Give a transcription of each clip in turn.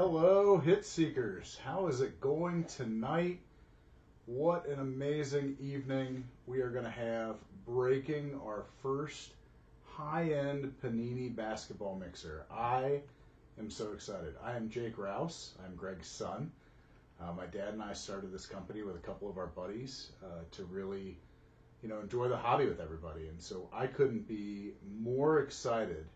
Hello, Hit Seekers. How is it going tonight? What an amazing evening we are going to have breaking our first high-end Panini basketball mixer. I am so excited. I am Jake Rouse. I'm Greg's son. My dad and I started this company with a couple of our buddies to really, enjoy the hobby with everybody. And so I couldn't be more excited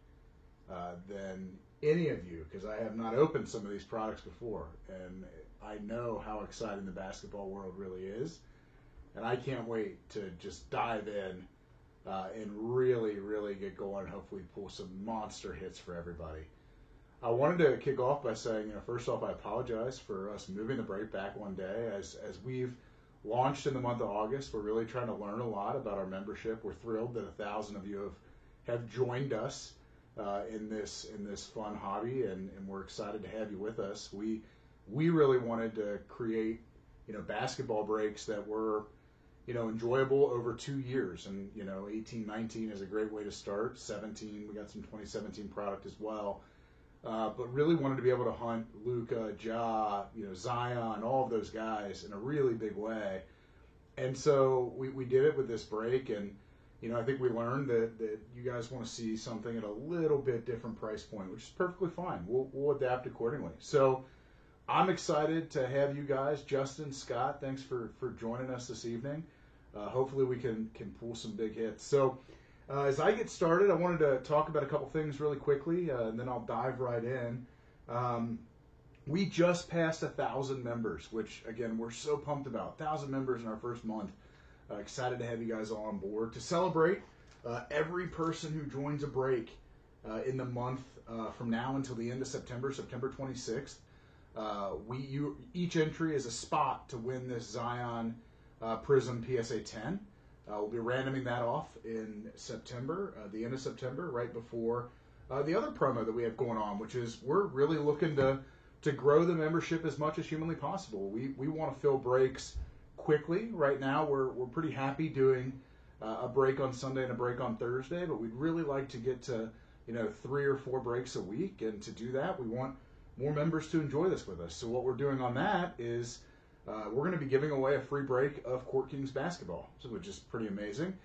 than any of you, because I have not opened some of these products before, and I know how exciting the basketball world really is, and I can't wait to just dive in and really get going and hopefully pull some monster hits for everybody. I wanted to kick off by saying, first off, I apologize for us moving the break back one day. As we've launched in the month of August, we're really trying to learn a lot about our membership. We're thrilled that 1,000 of you have joined us in this fun hobby, and we're excited to have you with us. We really wanted to create basketball breaks that were enjoyable over 2 years, and 18-19 is a great way to start. 17, we got some 2017 product as well, but really wanted to be able to hunt Luka, Ja, Zion, all of those guys in a really big way. And so we did it with this break, and I think we learned that you guys want to see something at a little bit different price point, which is perfectly fine. We'll adapt accordingly. So I'm excited to have you guys. Justin, Scott, thanks for joining us this evening. Hopefully we can pull some big hits. So as I get started, I wanted to talk about a couple things really quickly, and then I'll dive right in. We just passed 1,000 members, which, again, we're so pumped about. 1,000 members in our first month. Excited to have you guys all on board. To celebrate, every person who joins a break in the month from now until the end of September 26th, each entry is a spot to win this Zion Prism PSA 10. We'll be randoming that off in September, the end of September, right before the other promo that we have going on, which is we're really looking to grow the membership as much as humanly possible. We want to fill breaks quickly. Right now we're pretty happy doing a break on Sunday and a break on Thursday, but we'd really like to get to 3 or 4 breaks a week, and to do that we want more members to enjoy this with us. So what we're doing on that is we're going to be giving away a free break of Court Kings basketball, which is pretty amazing.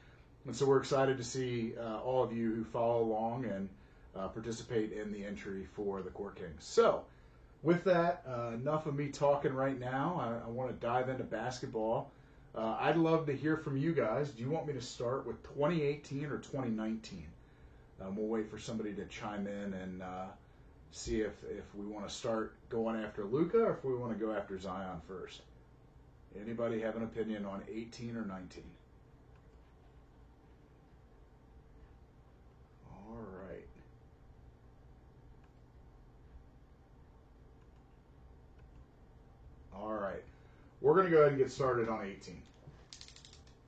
And so we're excited to see all of you who follow along and participate in the entry for the Court Kings. So with that, enough of me talking right now. I want to dive into basketball. I'd love to hear from you guys. Do you want me to start with 2018 or 2019? We'll wait for somebody to chime in and see if we want to start going after Luka or if we want to go after Zion first. Anybody have an opinion on 18 or 19? All right. All right, we're going to go ahead and get started on 18.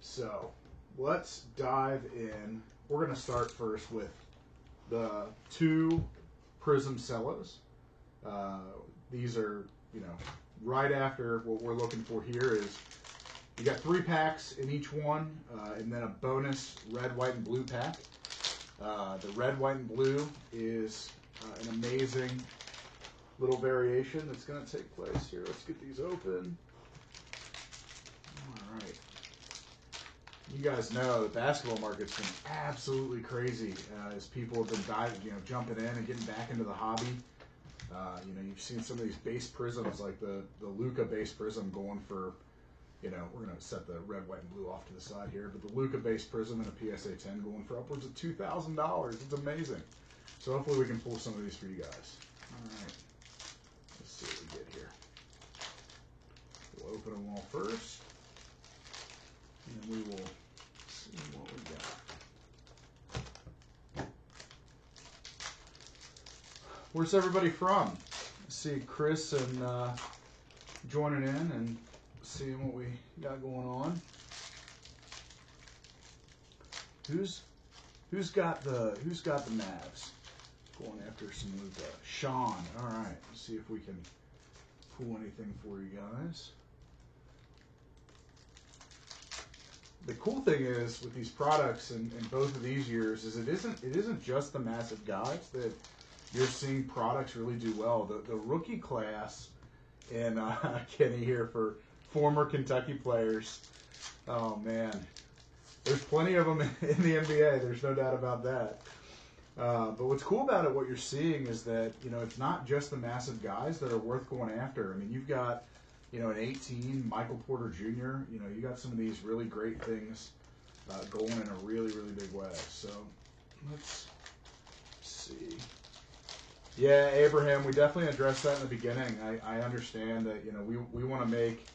So let's dive in. We're going to start first with the 2 Prism Cellos. These are, right after what we're looking for here is you got 3 packs in each one, and then a bonus red, white, and blue pack. The red, white, and blue is an amazing little variation that's going to take place here. Let's get these open. All right. You guys know the basketball market's been absolutely crazy as people have been jumping in and getting back into the hobby. You've seen some of these base prisms, like the Luka base prism, going for, we're going to set the red, white, and blue off to the side here, but the Luka base prism and a PSA 10 going for upwards of $2,000. It's amazing. So hopefully we can pull some of these for you guys. All right. Let's see what we get here. We'll open them all first, and then we will see what we got. Where's everybody from? Let's see Chris and joining in and seeing what we got going on. Who's got the Mavs? Going after some Luka. Sean. All right. Let's see if we can pull anything for you guys. The cool thing is with these products in both of these years is it isn't just the massive guys that you're seeing products really do well. The rookie class, and Kenny here for former Kentucky players. Oh man, there's plenty of them in the NBA. There's no doubt about that. But what's cool about it, what you're seeing is that, it's not just the massive guys that are worth going after. I mean, you've got, an 18, Michael Porter Jr., you got some of these really great things going in a really, really big way. So let's see. Yeah, Abraham, we definitely addressed that in the beginning. I understand that, we want to make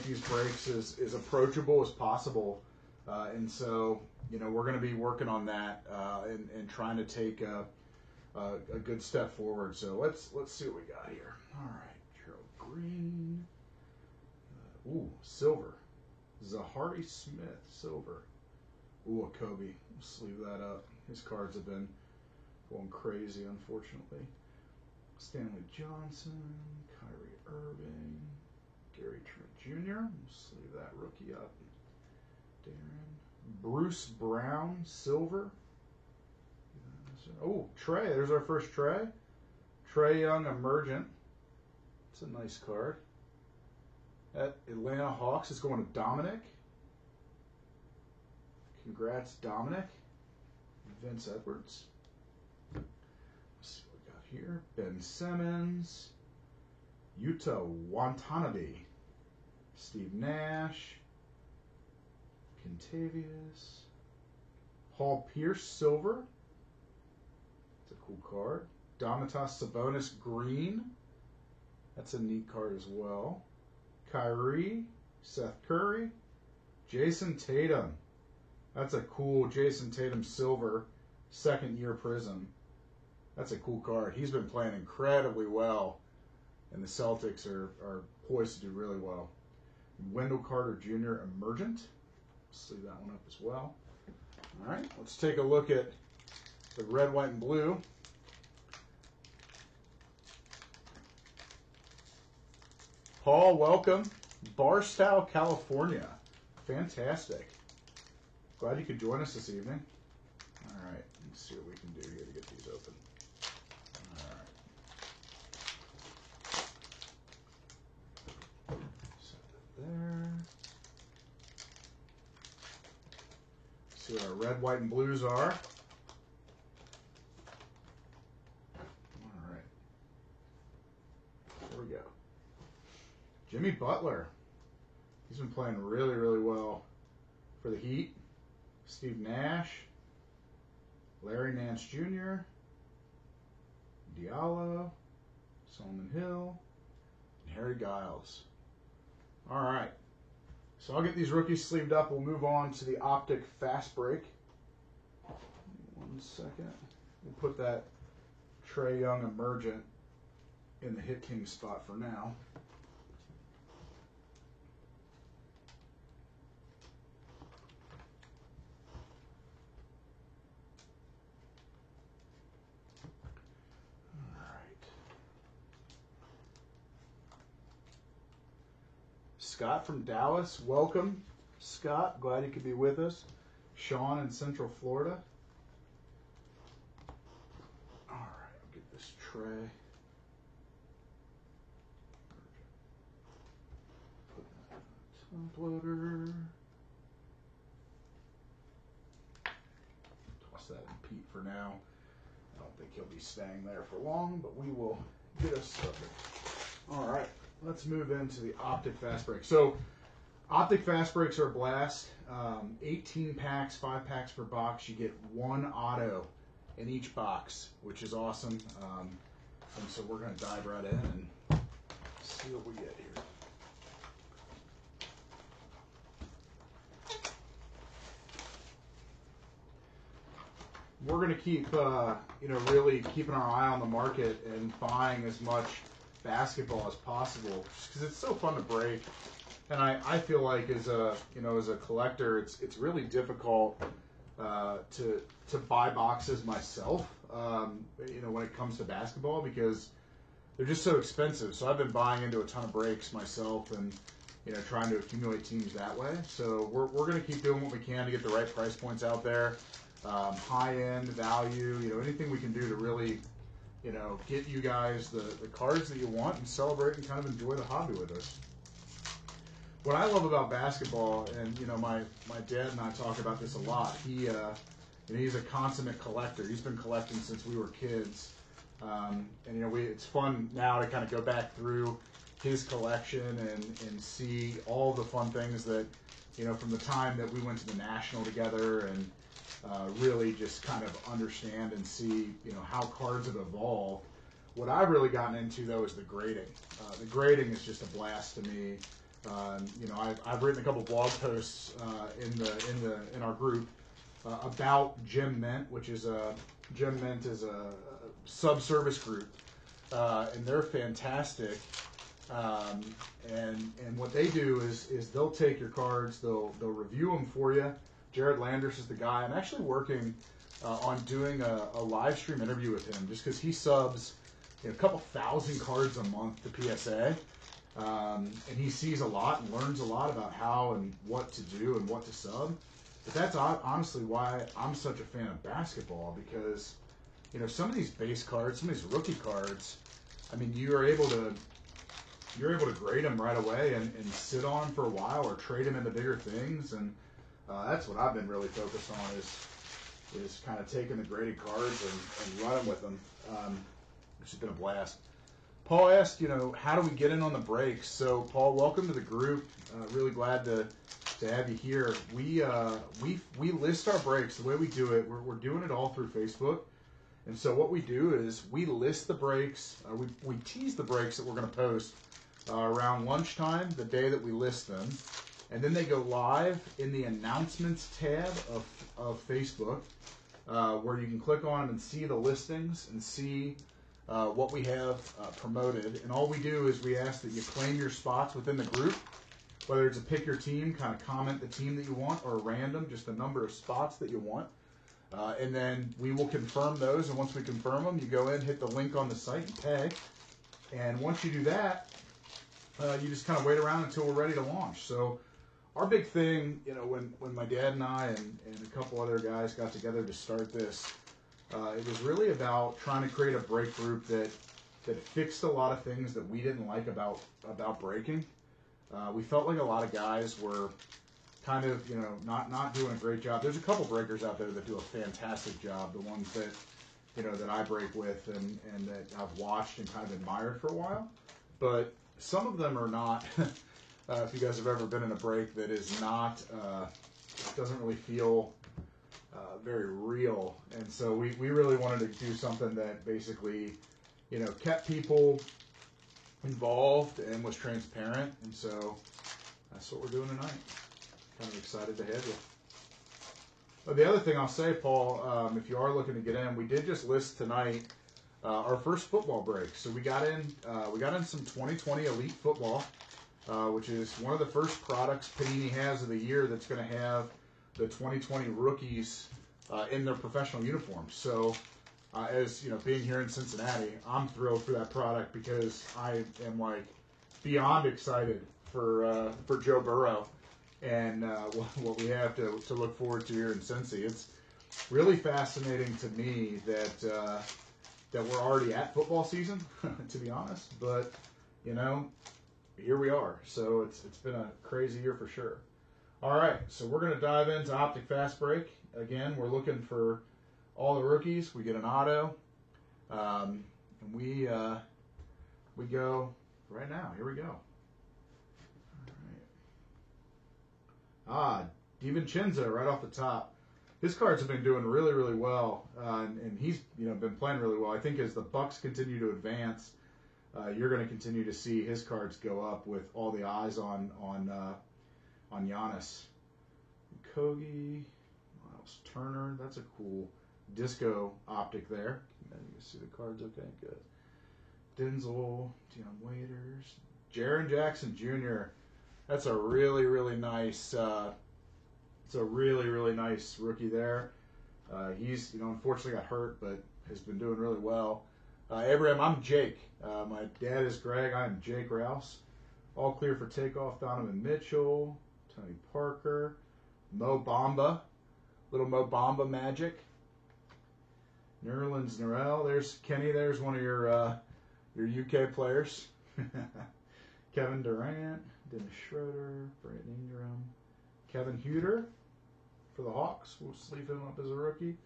these breaks as approachable as possible. And so, we're going to be working on that and trying to take a good step forward. So let's see what we got here. All right, Gerald Green. Ooh, silver. Zahari Smith, silver. Ooh, a Kobe. We'll sleeve that up. His cards have been going crazy, unfortunately. Stanley Johnson, Kyrie Irving, Gary Trent Jr. We'll sleeve that rookie up. Darren. Bruce Brown, silver. Oh, Trey. There's our first Trey. Trae Young, emergent. It's a nice card. At Atlanta Hawks, it's going to Dominic. Congrats, Dominic. Vince Edwards. Let's see what we got here. Ben Simmons. Yuta Watanabe. Steve Nash. Contavious. Paul Pierce, silver. That's a cool card. Domantas Sabonis, green. That's a neat card as well. Kyrie. Seth Curry. Jason Tatum. That's a cool Jason Tatum, silver. Second-year Prism. That's a cool card. He's been playing incredibly well, and the Celtics are poised to do really well. Wendell Carter Jr., emergent. Sleeve that one up as well. All right, let's take a look at the red, white, and blue. Paul, welcome. Barstow, California. Fantastic. Glad you could join us this evening. All right, let's see what we can do here to get these open. All right. Set that there. See what our red, white, and blues are. All right. There we go. Jimmy Butler. He's been playing really, really well for the Heat. Steve Nash. Larry Nance Jr. Diallo. Solomon Hill. And Harry Giles. All right. So I'll get these rookies sleeved up. We'll move on to the Optic Fast Break. 1 second. We'll put that Trae Young emergent in the Hit King spot for now. All right. Scott from Dallas, welcome. Scott, glad you could be with us. Sean in Central Florida. All right, I'll get this tray. Put that in the top loader. Toss that in Pete for now. I don't think he'll be staying there for long, but we will get us started. All right, let's move into the Optic Fast Break. So, Optic Fast Breaks are a blast. 18 packs, 5 packs per box. You get 1 auto in each box, which is awesome. And so we're going to dive right in and see what we get here. We're going to keep, really keeping our eye on the market and buying as much basketball as possible, just because it's so fun to break. And I feel like as a collector, it's really difficult to buy boxes myself. When it comes to basketball, because they're just so expensive. So I've been buying into a ton of breaks myself, and trying to accumulate teams that way. So we're going to keep doing what we can to get the right price points out there, high end value. Anything we can do to really get you guys the cards that you want and celebrate and kind of enjoy the hobby with us. What I love about basketball, and my dad and I talk about this a lot. He's a consummate collector. He's been collecting since we were kids, and it's fun now to kind of go back through his collection and see all the fun things that from the time that we went to the National together, and really just kind of understand and see how cards have evolved. What I've really gotten into though is the grading. The grading is just a blast to me. I've written a couple blog posts in our group about Gem Mint, which is Gem Mint is a subservice group, and they're fantastic. And what they do is they'll take your cards, they'll review them for you. Jared Landers is the guy. I'm actually working on doing a live stream interview with him, just because he subs a couple thousand cards a month to PSA. And he sees a lot and learns a lot about how and what to do and what to sub. But that's honestly why I'm such a fan of basketball, because some of these base cards, some of these rookie cards, I mean, you're able to grade them right away and sit on them for a while, or trade them into bigger things. And that's what I've been really focused on, is kind of taking the graded cards and running with them, which has been a blast. Paul asked, how do we get in on the breaks? So, Paul, welcome to the group. Really glad to have you here. We list our breaks. The way we do it, we're doing it all through Facebook. And so what we do is we list the breaks. We tease the breaks that we're going to post around lunchtime, the day that we list them. And then they go live in the announcements tab of Facebook, where you can click on them and see the listings and see what we have promoted. And all we do is we ask that you claim your spots within the group, whether it's a pick your team, kind of comment the team that you want, or random, just the number of spots that you want. And then we will confirm those. And once we confirm them, you go in, hit the link on the site, and pay. And once you do that, you just kind of wait around until we're ready to launch. So our big thing, when my dad and I and a couple other guys got together to start this, it was really about trying to create a break group that fixed a lot of things that we didn't like about breaking. We felt like a lot of guys were kind of, not doing a great job. There's a couple breakers out there that do a fantastic job, the ones that, that I break with and that I've watched and kind of admired for a while. But some of them are not, if you guys have ever been in a break that is not, doesn't really feel very real. And so we really wanted to do something that basically, kept people involved and was transparent. And so that's what we're doing tonight. Kind of excited to have you. But the other thing I'll say, Paul, if you are looking to get in, we did just list tonight our first football break. So we got in some 2020 Elite Football, which is one of the first products Panini has of the year that's going to have the 2020 rookies in their professional uniforms. So as being here in Cincinnati, I'm thrilled for that product, because I am beyond excited for Joe Burrow and what we have to look forward to here in Cincy. It's really fascinating to me that we're already at football season, to be honest. But here we are. So it's been a crazy year for sure. All right, so we're going to dive into Optic Fast Break. Again, we're looking for all the rookies. We get an auto, and we go right now. Here we go. DiVincenzo right off the top. His cards have been doing really, really well, and he's been playing really well. I think as the Bucks continue to advance, you're going to continue to see his cards go up with all the eyes on Giannis. Kogi, Miles Turner. That's a cool disco optic there. And you can see the cards. Okay, good. Denzel, Deion Waiters, Jaren Jackson Jr. That's a really, really nice. It's a really, really nice rookie there. He's unfortunately got hurt, but has been doing really well. Abraham, I'm Jake. My dad is Greg. I am Jake Rouse. All clear for takeoff. Donovan Mitchell, Tony Parker, Mo Bamba, little Mo Bamba magic. Nerlens Noel. There's Kenny. There's one of your UK players. Kevin Durant, Dennis Schroeder, Brandon Ingram, Kevin Huter for the Hawks. We'll sleeve him up as a rookie.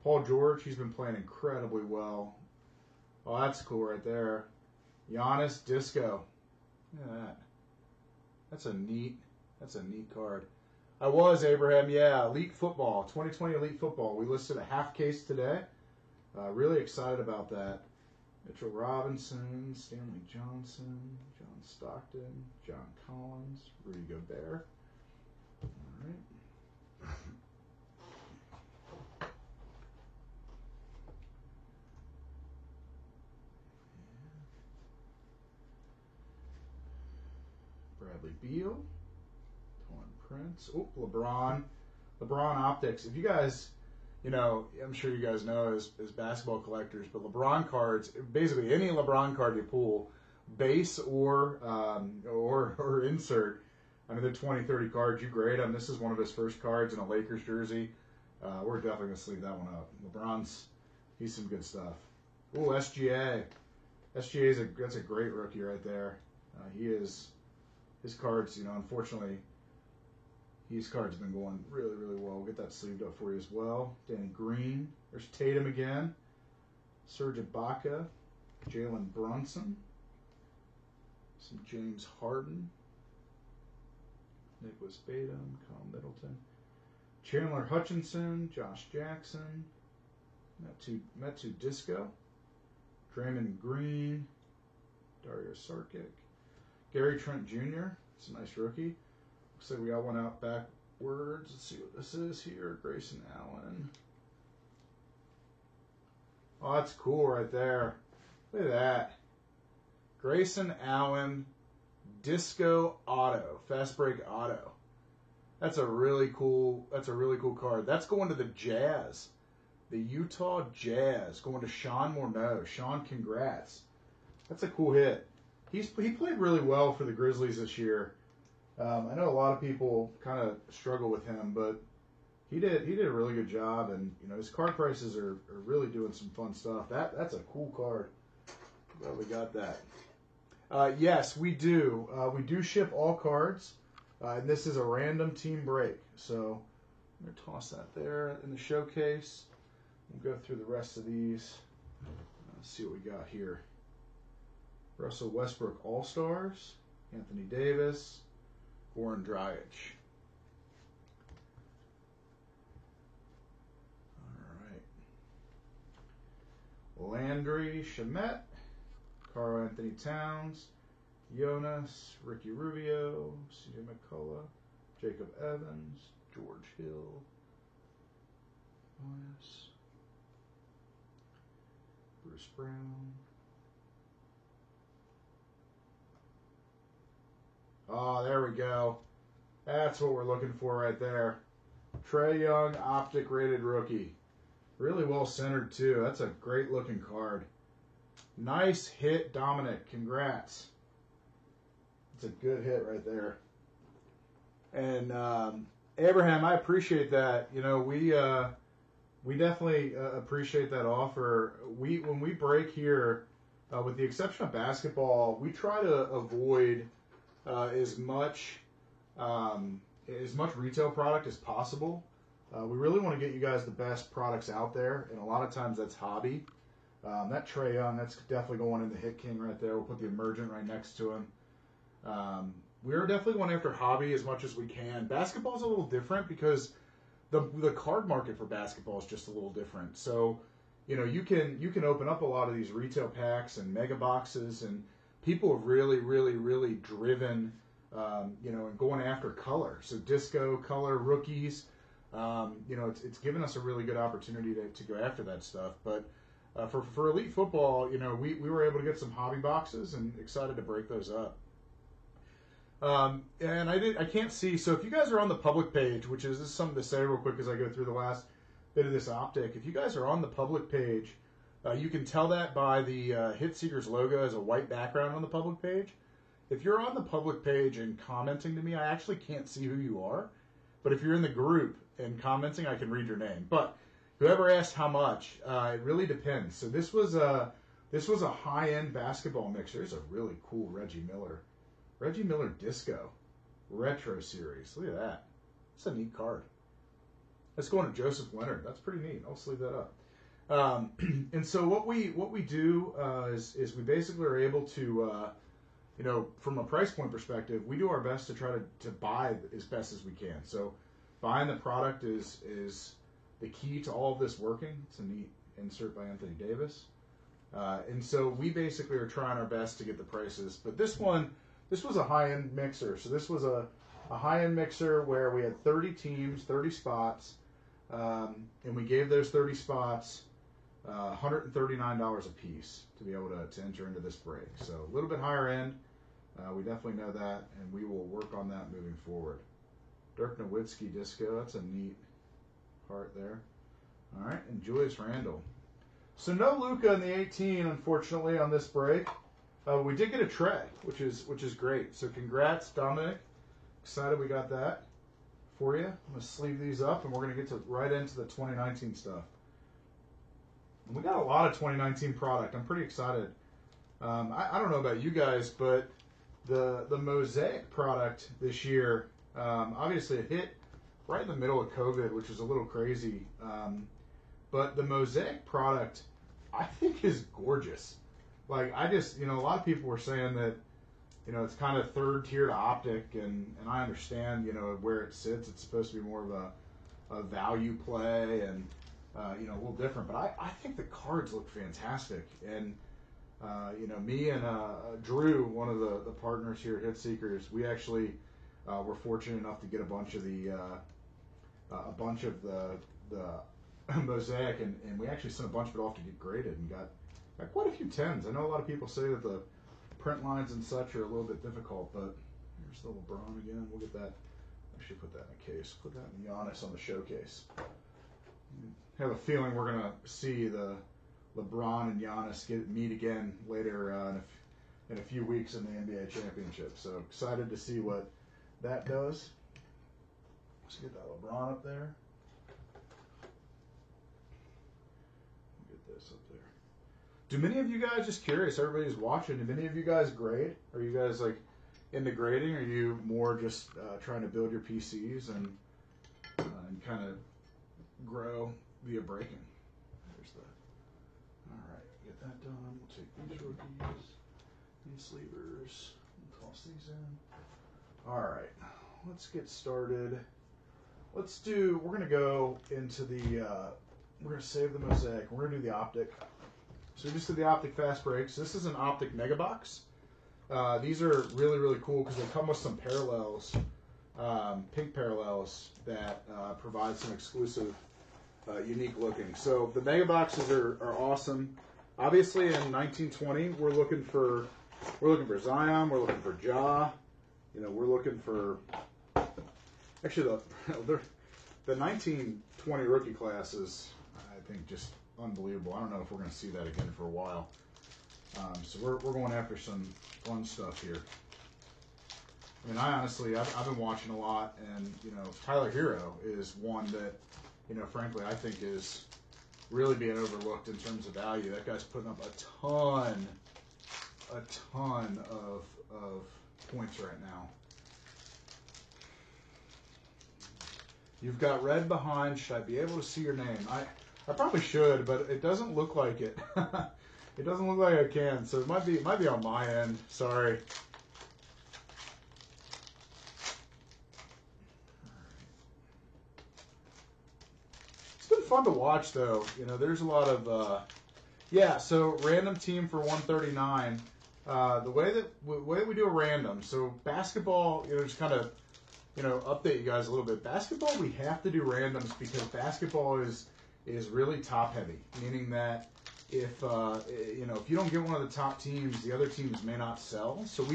Paul George, he's been playing incredibly well. Oh, that's cool right there. Giannis Disco. Look at that. That's a neat card. I was, Abraham, yeah, Elite Football, 2020 Elite Football. We listed a half case today. Really excited about that. Mitchell Robinson, Stanley Johnson, John Stockton, John Collins, Rudy Gobert. All right. Bradley Beal, Torn Prince. Oh, LeBron Optics. If you guys, I'm sure you guys know as basketball collectors, but LeBron cards, basically any LeBron card you pull, base or insert, I mean, they're 20, 30 cards. You grade them. This is one of his first cards in a Lakers jersey. We're definitely going to sleeve that one up. He's some good stuff. Ooh, SGA. That's a great rookie right there. His cards, unfortunately, his cards have been going really, really well. We'll get that sleeved up for you as well. Danny Green. There's Tatum again. Serge Ibaka. Jalen Brunson. Some James Harden. Nicholas Batum. Kyle Middleton. Chandler Hutchinson. Josh Jackson. Metu Disco. Draymond Green. Dario Saric. Gary Trent Jr. It's a nice rookie. Looks like we got one out backwards. Let's see what this is here. Grayson Allen. Oh, that's cool right there. Look at that. Grayson Allen Disco Auto. Fast Break Auto. That's a really cool card. That's going to the Jazz. The Utah Jazz. Going to Sean Morneau. Sean, congrats. That's a cool hit. He played really well for the Grizzlies this year. I know a lot of people kind of struggle with him, but he did a really good job, and his card prices are really doing some fun stuff. That's a cool card. Glad we got that. Yes, we do. We do ship all cards, and this is a random team break. So I'm gonna toss that there in the showcase. We'll go through the rest of these. Let's see what we got here. Russell Westbrook All-Stars, Anthony Davis, Goran Dragic. All right. Landry Shamet, Karl Anthony Towns, Jonas, Ricky Rubio, CJ McCullough, Jacob Evans, George Hill, Bruce Brown. Oh, there we go. That's what we're looking for right there. Trae Young, Optic rated rookie. Really well centered, too. That's a great looking card. Nice hit, Dominic. Congrats. It's a good hit right there. And Abraham, I appreciate that. We definitely appreciate that offer. When we break here, with the exception of basketball, we try to avoid as much retail product as possible. We really want to get you guys the best products out there, and a lot of times that's hobby. That Trae Young, that's definitely going in the Hit King right there. We'll put the Emergent right next to him. We're definitely going after hobby as much as we can. Basketball's a little different because the card market for basketball is just a little different. So, you can open up a lot of these retail packs and mega boxes, and people have really, really, really driven, and going after color. So disco, color, rookies, it's given us a really good opportunity to go after that stuff. But for Elite Football, we were able to get some hobby boxes and excited to break those up. And I can't see, so if you guys are on the public page, which is something to say real quick as I go through the last bit of this optic, if you guys are on the public page, you can tell that by the Hit Seekers logo as a white background on the public page. If you're on the public page and commenting to me, I actually can't see who you are. But if you're in the group and commenting, I can read your name. But whoever asked how much, it really depends. So this was a high-end basketball mixer. It's a really cool Reggie Miller Disco Retro Series. Look at that. It's a neat card. That's going to Joseph Leonard. That's pretty neat. I'll sleeve that up. And so what we do is we basically are able to, from a price point perspective, we do our best to try to buy as best as we can. So buying the product is the key to all of this working. It's a neat insert by Anthony Davis. And so we basically are trying our best to get the prices. But this was a high-end mixer. So this was a high-end mixer where we had 30 teams, 30 spots, and we gave those 30 spots $139 a piece to be able to enter into this break. So a little bit higher end. We definitely know that, and we will work on that moving forward. Dirk Nowitzki Disco. That's a neat part there. All right, and Julius Randle. So no Luka in the 18, unfortunately, on this break. We did get a Trey, which is great. So congrats, Dominic. Excited we got that for you. I'm going to sleeve these up, and we're going to get right into the 2019 stuff. And we got a lot of 2019 product. I'm pretty excited. I don't know about you guys, but the Mosaic product this year, obviously it hit right in the middle of COVID, which is a little crazy. But the Mosaic product, I think, is gorgeous. Like, a lot of people were saying that, it's kind of third tier to Optic, and I understand, where it sits. It's supposed to be more of a value play and, a little different. But I think the cards look fantastic. And, me and Drew, one of the partners here at Hit Seekers, we actually were fortunate enough to get a bunch of the Mosaic, and we actually sent a bunch of it off to get graded and got quite a few 10s. I know a lot of people say that the print lines and such are a little bit difficult, but here's the LeBron again. We'll get that. Actually, put that in a case. Put that in Giannis on the showcase. I have a feeling we're going to see the LeBron and Giannis meet again later in a few weeks in the NBA championship. So excited to see what that does. Let's get that LeBron up there. Do many of you guys, just curious, everybody's watching, do many of you guys grade? Are you guys like into grading? Or are you more just trying to build your PCs and kind of grow via breaking? There's all right, get that done. We'll take these rookies, these sleevers, and toss these in. All right, let's get started. We're going to go into we're going to save the Mosaic. We're going to do the Optic. So we just did the Optic Fast Breaks. This is an Optic Mega Box. These are really, really cool because they come with some parallels, pink parallels that provide some exclusive, unique looking. So the Mega Boxes are awesome. Obviously, in 1920, we're looking for Zion. We're looking for Ja. We're looking for actually the 1920 rookie class is, I think, just unbelievable. I don't know if we're going to see that again for a while. So we're going after some fun stuff here. I mean, I've been watching a lot, and Tyler Hero is one that, frankly, I think is really being overlooked in terms of value. That guy's putting up a ton of points right now. You've got red behind. Should I be able to see your name? I probably should, but it doesn't look like it. It doesn't look like I can, so it might be on my end. Sorry. It's been fun to watch, though. There's a lot of so random team for 139. The way that we do a random. So basketball, just kind of update you guys a little bit. Basketball, we have to do randoms because basketball is really top heavy, meaning that if you don't get one of the top teams, the other teams may not sell. So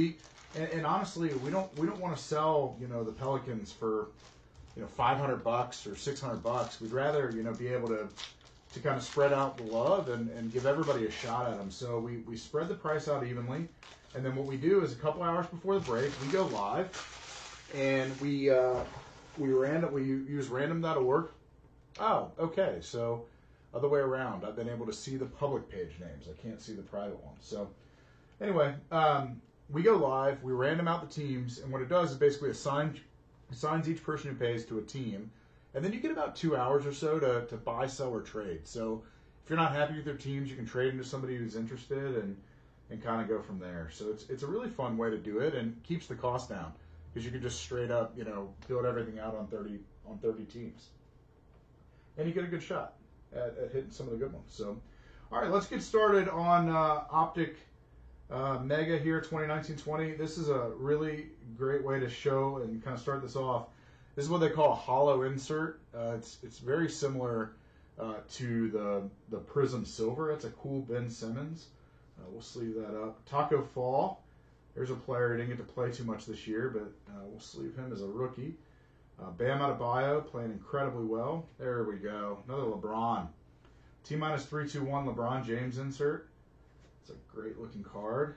and honestly, we don't want to sell the Pelicans for $500 or $600. We'd rather be able to kind of spread out the love and give everybody a shot at them. So we spread the price out evenly, and then what we do is a couple hours before the break we go live, and we use random.org. Oh, okay. So other way around. I've been able to see the public page names. I can't see the private ones. So anyway, we go live. We random out the teams, and what it does is basically assigns each person who pays to a team, and then you get about 2 hours or so to buy, sell, or trade. So if you're not happy with your teams, you can trade into somebody who's interested and kind of go from there. So it's a really fun way to do it and keeps the cost down because you can just straight up, build everything out on 30 teams. And you get a good shot at hitting some of the good ones. So, all right, let's get started on Optic Mega here 2019-20. This is a really great way to show and kind of start this off. This is what they call a hollow insert. It's very similar to the Prism Silver. That's a cool Ben Simmons. We'll sleeve that up. Taco Fall. There's a player who didn't get to play too much this year, but we'll sleeve him as a rookie. Bam Adebayo playing incredibly well. There we go. Another LeBron. T-minus 321 LeBron James insert. It's a great looking card.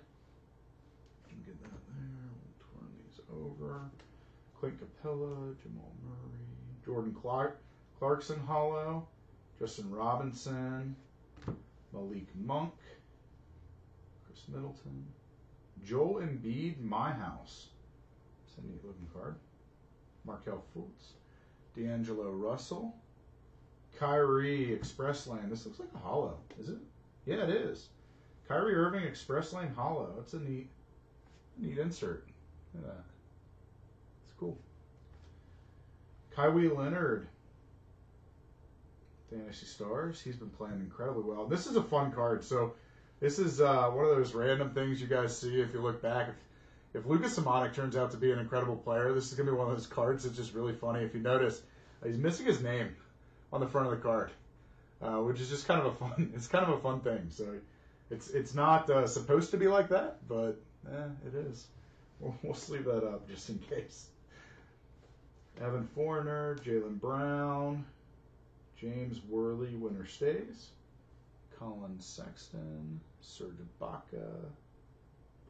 Get that there. We'll turn these over. Clint Capella, Jamal Murray, Jordan Clarkson hollow, Justin Robinson, Malik Monk, Chris Middleton, Joel Embiid, My House. It's a neat looking card. Markelle Fultz, D'Angelo Russell, Kyrie Express Lane. This looks like a hollow, is it? Yeah, it is. Kyrie Irving Express Lane hollow. It's a neat insert. Look at that. It's cool. Kawhi Leonard, Fantasy Stars. He's been playing incredibly well. This is a fun card. So this is one of those random things you guys see if you look back. If Lucas Samanic turns out to be an incredible player, this is going to be one of those cards that's just really funny. If you notice, he's missing his name on the front of the card, which is just kind of a fun. It's kind of a fun thing. So it's not supposed to be like that, but it is. We'll sleeve that up just in case. Evan Foreigner, Jaylen Brown, James Worley, winner stays. Colin Sexton, Serge Ibaka,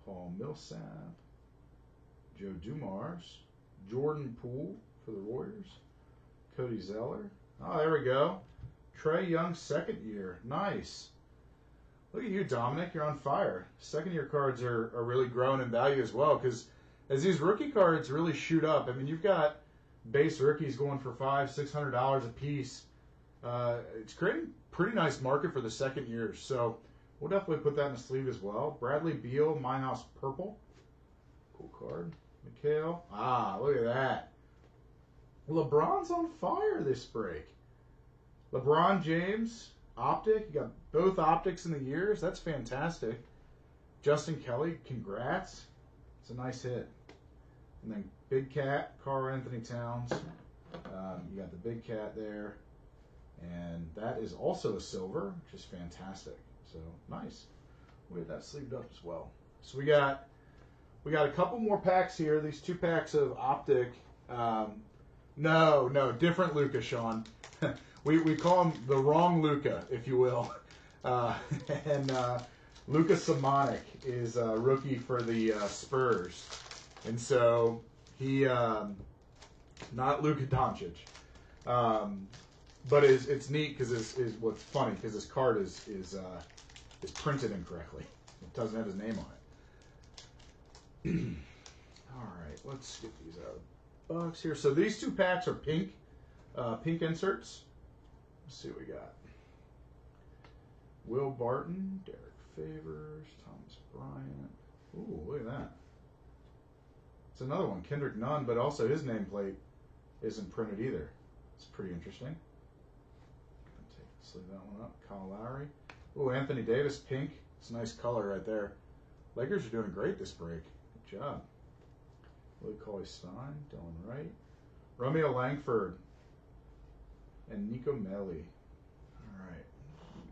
Paul Millsap, Joe Dumars, Jordan Poole for the Warriors, Cody Zeller. Oh, there we go. Trae Young, second year. Nice. Look at you, Dominic. You're on fire. Second year cards are really growing in value as well because as these rookie cards really shoot up, I mean, you've got base rookies going for $500-$600 a piece. It's creating a pretty nice market for the second years. So we'll definitely put that in the sleeve as well. Bradley Beal, My House Purple. Cool card. Mikhail. Ah, look at that. LeBron's on fire this break. LeBron James, Optic. You got both Optics in the years. That's fantastic. Justin Kelly, congrats. It's a nice hit. And then Big Cat, Karl Anthony Towns. You got the Big Cat there. And that is also a silver, which is fantastic. So nice. We had that sleeved up as well. So we got a couple more packs here. These 2 packs of Optic. No, different Luka, Sean. we call him the wrong Luka, if you will. And Luka Samanic is a rookie for the Spurs. And so he, not Luka Doncic. But it's neat because is what's funny because his card is printed incorrectly. It doesn't have his name on it. All right, let's get these out of the box here. So these 2 packs are pink inserts. Let's see what we got. Will Barton, Derek Favors, Thomas Bryant. Ooh, look at that. It's another one, Kendrick Nunn, but also his nameplate isn't printed either. It's pretty interesting. Sleeve that one up. Kyle Lowry. Ooh, Anthony Davis, pink. It's a nice color right there. Lakers are doing great this break. Good job. Willie Cauley-Stein, Dylan Wright, Romeo Langford, and Nico Melli. All right.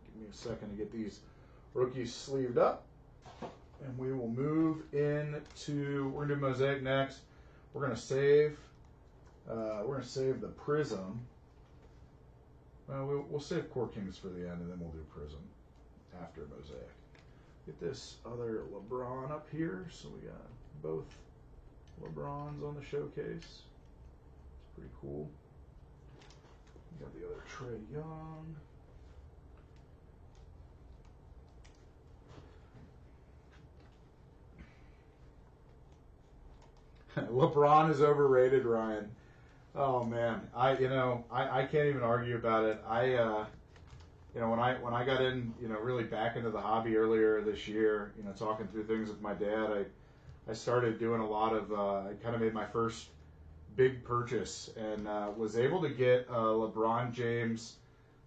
Give me a second to get these rookies sleeved up. And we will move into, we're going to do Mosaic next. We're going to save the Prism. Well, we'll save Core Kings for the end, and then we'll do Prism after Mosaic. Get this other LeBron up here. So we got both LeBrons on the showcase. It's pretty cool. We got the other Trae Young. LeBron is overrated, Ryan. Oh man, I can't even argue about it. When I got in, really back into the hobby earlier this year, talking through things with my dad, I started doing a lot of. I kind of made my first big purchase and was able to get LeBron James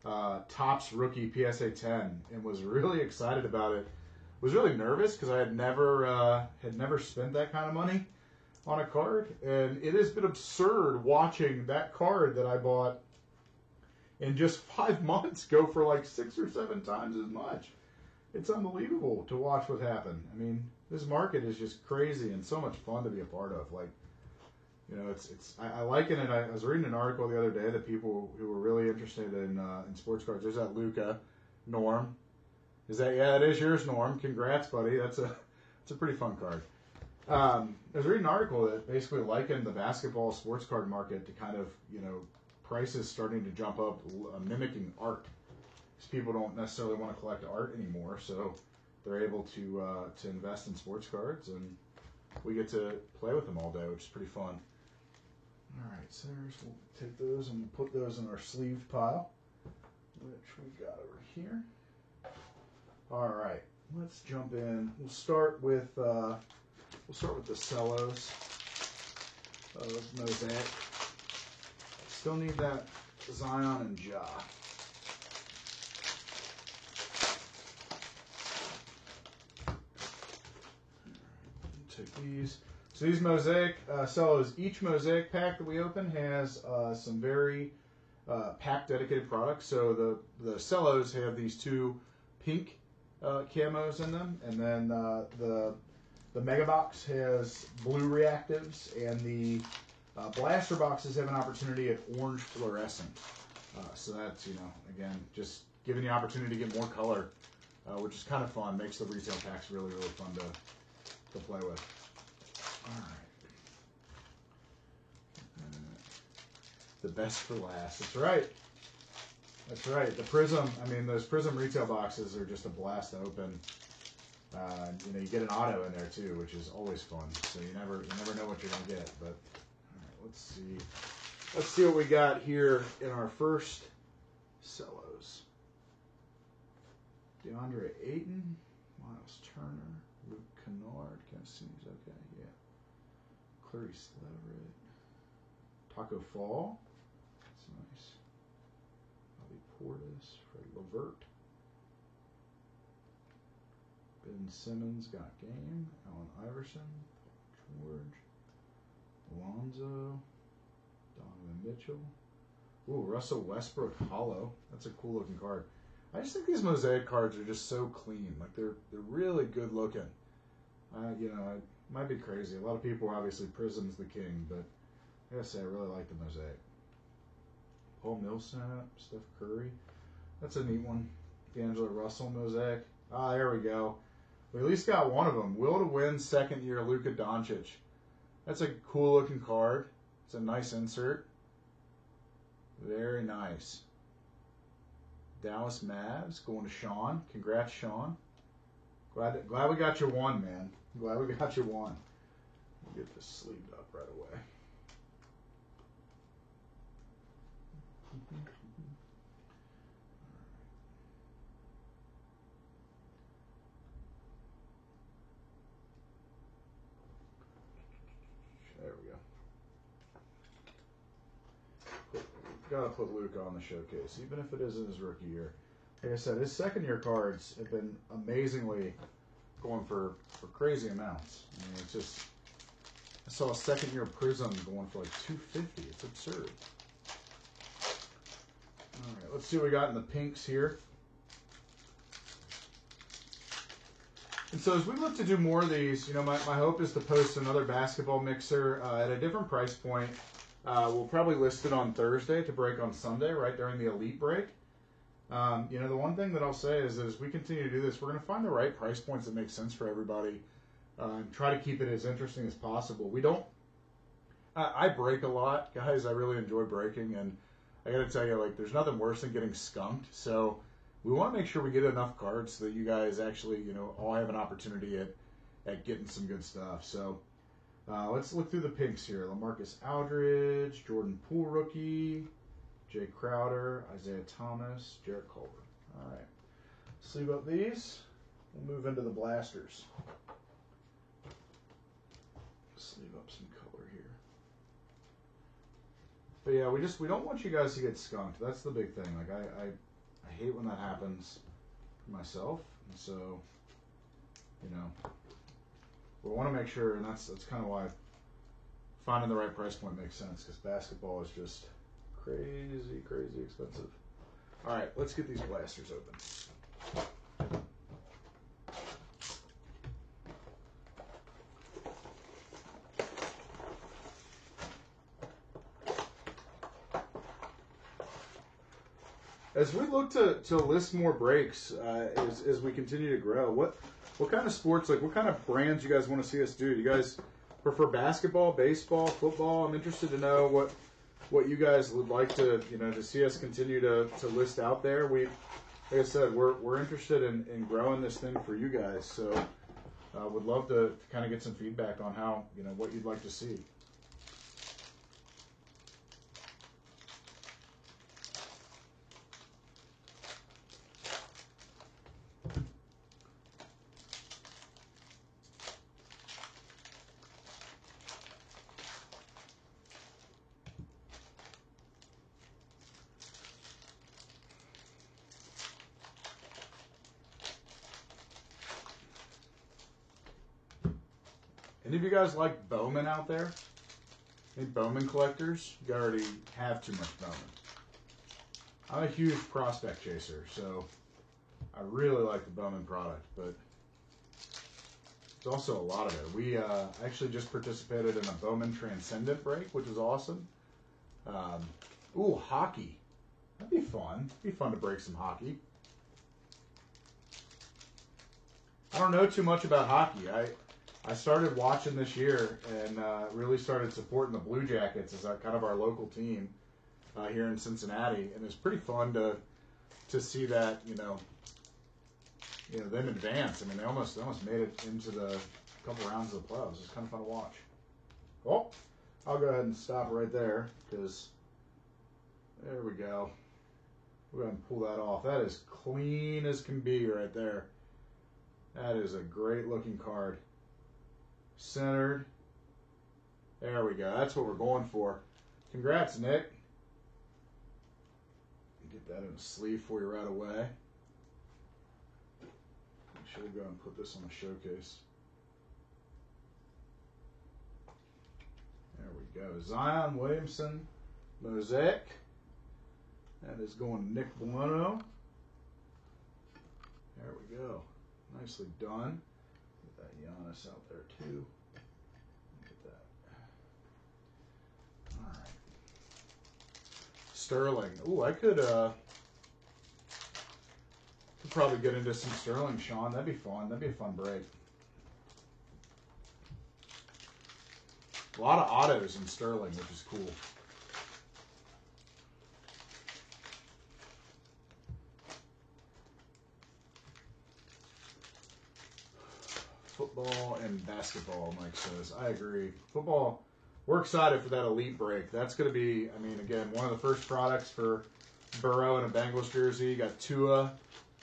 Topps rookie PSA 10 and was really excited about it. Was really nervous because I had never spent that kind of money on a card, and it has been absurd watching that card that I bought in just 5 months go for like 6 or 7 times as much. It's unbelievable to watch what happened. I mean, this market is just crazy and so much fun to be a part of. Like, I liken it. I was reading an article the other day that people who were really interested in sports cards. There's that Luka, Norm. That is yours, Norm. Congrats, buddy. That's a pretty fun card. I was reading an article that basically likened the basketball sports card market to kind of, prices starting to jump up, mimicking art. Because people don't necessarily want to collect art anymore, so they're able to invest in sports cards, and we get to play with them all day, which is pretty fun. All right, so we'll take those and we'll put those in our sleeved pile, which we got over here. All right, let's jump in. We'll start with the cellos of Mosaic. Still need that Zion and Ja. Take these. So these Mosaic cellos, each Mosaic pack that we open has some very pack dedicated products. So the cellos have these 2 pink camos in them, and then the Mega Box has blue reactives, and the blaster boxes have an opportunity at orange fluorescent. So that's, again, just giving the opportunity to get more color, which is kind of fun. Makes the retail packs really, really fun to play with. All right. The best for last. That's right. That's right. The Prism, those Prism retail boxes are just a blast to open. You get an auto in there too, which is always fun. So you never know what you're gonna get. But all right, let's see what we got here in our first cellos. DeAndre Ayton, Miles Turner, Luke Kennard. Can't see these. Okay, yeah. Clarice Leverett, Taco Fall. That's nice. Bobby Portis, Fred LeVert. Ben Simmons got game. Allen Iverson, Paul George, Alonzo, Donovan Mitchell. Ooh, Russell Westbrook hollow. That's a cool looking card. I just think these Mosaic cards are just so clean. Like they're really good looking. It might be crazy. A lot of people obviously Prism's the king, but I gotta say I really like the Mosaic. Paul Millsap, Steph Curry. That's a neat one. D'Angelo Russell Mosaic. There we go. We at least got one of them. Will to win second year Luka Doncic. That's a cool looking card. It's a nice insert. Very nice. Dallas Mavs going to Sean. Congrats, Sean. Glad we got you one, man. Glad we got you one. We'll get this sleeved up right away. There we go. Gotta put Luka on the showcase, even if it isn't his rookie year. Like I said, his second year cards have been amazingly going for crazy amounts. It's just, I saw a second year Prism going for like $250. It's absurd. All right, let's see what we got in the pinks here. And so as we look to do more of these, my hope is to post another basketball mixer at a different price point. We'll probably list it on Thursday to break on Sunday, right during the Elite break. The one thing that I'll say is that as we continue to do this, we're going to find the right price points that make sense for everybody and try to keep it as interesting as possible. I break a lot, guys. I really enjoy breaking, and I got to tell you, there's nothing worse than getting skunked. So we want to make sure we get enough cards so that you guys actually, all have an opportunity at getting some good stuff. So Let's look through the pinks here. LaMarcus Aldridge, Jordan Poole rookie, Jay Crowder, Isaiah Thomas, Jarrett Culver. All right. Sleeve up these. We'll move into the blasters. Sleeve up some color here. But yeah, we don't want you guys to get skunked. That's the big thing. Like I hate when that happens for myself. And so, we want to make sure, and that's kind of why finding the right price point makes sense, because basketball is just crazy, crazy expensive. All right, let's get these blasters open. As we look to list more breaks, as we continue to grow, what kind of sports, like what kind of brands you guys want to see us do? Do you guys prefer basketball, baseball, football? I'm interested to know what you guys would like to see us continue to list out there. Like I said, we're interested in growing this thing for you guys, so would love to kind of get some feedback on how what you'd like to see. Any of you guys like Bowman out there? Any Bowman collectors? You already have too much Bowman. I'm a huge prospect chaser, so I really like the Bowman product, but there's also a lot of it. We actually just participated in a Bowman Transcendent break, which was awesome. Ooh, hockey. That'd be fun. It'd be fun to break some hockey. I don't know too much about hockey. I started watching this year and really started supporting the Blue Jackets as kind of our local team here in Cincinnati, and it's pretty fun to see that them advance. I mean, they almost made it into the couple rounds of the playoffs. It's kind of fun to watch. Well, I'll go ahead and stop right there because there we go. We'll go ahead and pull that off. That is clean as can be right there. That is a great looking card. Centered. There we go. That's what we're going for. Congrats, Nick. Get that in a sleeve for you right away. Make sure we go and put this on a showcase. There we go. Zion Williamson Mosaic. That is going to Nick Bueno. There we go. Nicely done. Get that Giannis out there too. Get that. All right. Sterling. Ooh, I could probably get into some Sterling, Sean. That'd be fun. That'd be a fun break. A lot of autos in Sterling, which is cool. Football and basketball, Mike says. I agree. Football, we're excited for that elite break. That's going to be, I mean, again, one of the first products for Burrow in a Bengals jersey. You got Tua.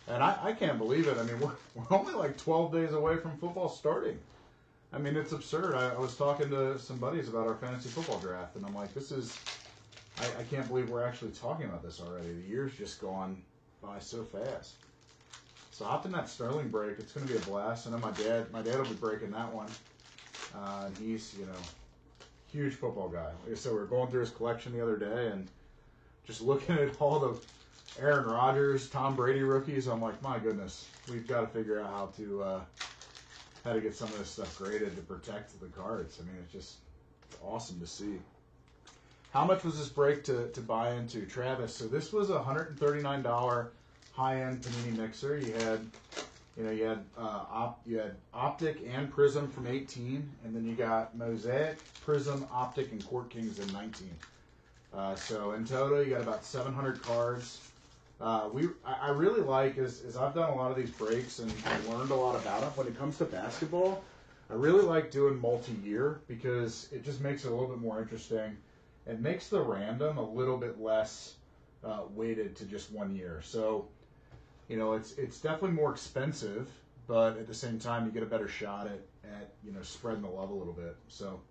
And I can't believe it. I mean, we're only like 12 days away from football starting. I mean, it's absurd. I was talking to some buddies about our fantasy football draft, and I'm like, this is, I can't believe we're actually talking about this already. The year's just gone by so fast. So hop in that Sterling break. It's going to be a blast. I know my dad will be breaking that one. And he's, huge football guy. Like I said, we were going through his collection the other day and just looking at all the Aaron Rodgers, Tom Brady rookies. I'm like, my goodness, we've got to figure out how to get some of this stuff graded to protect the cards. I mean, it's just awesome to see. How much was this break to buy into, Travis? So this was a $139 high-end Panini mixer. You had Optic and Prism from 18, and then you got Mosaic, Prism, Optic, and Court Kings in 19. So in total, you got about 700 cards. I really like, as I've done a lot of these breaks and learned a lot about them. When it comes to basketball, I really like doing multi-year because it just makes it a little bit more interesting. It makes the random a little bit less weighted to just 1 year. So, you know, it's definitely more expensive, but at the same time, you get a better shot at you know, spreading the love a little bit. So,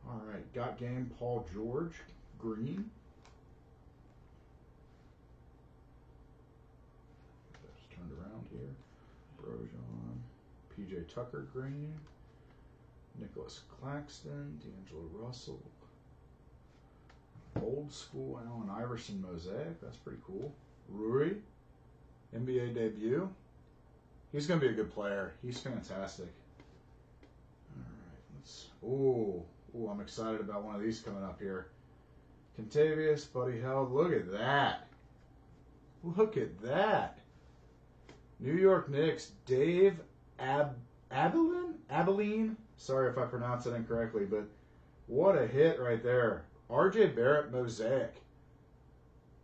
all right, got game. Paul George, green. Just turned around here. Brojon, PJ Tucker, green. Nicholas Claxton, D'Angelo Russell. Old school Allen Iverson mosaic. That's pretty cool. Rui, NBA debut. He's going to be a good player. He's fantastic. All right, let's. Ooh, I'm excited about one of these coming up here. Contavious, Buddy Held. Look at that. Look at that. New York Knicks, Dave Abilene? Sorry if I pronounce it incorrectly, but what a hit right there. RJ Barrett mosaic.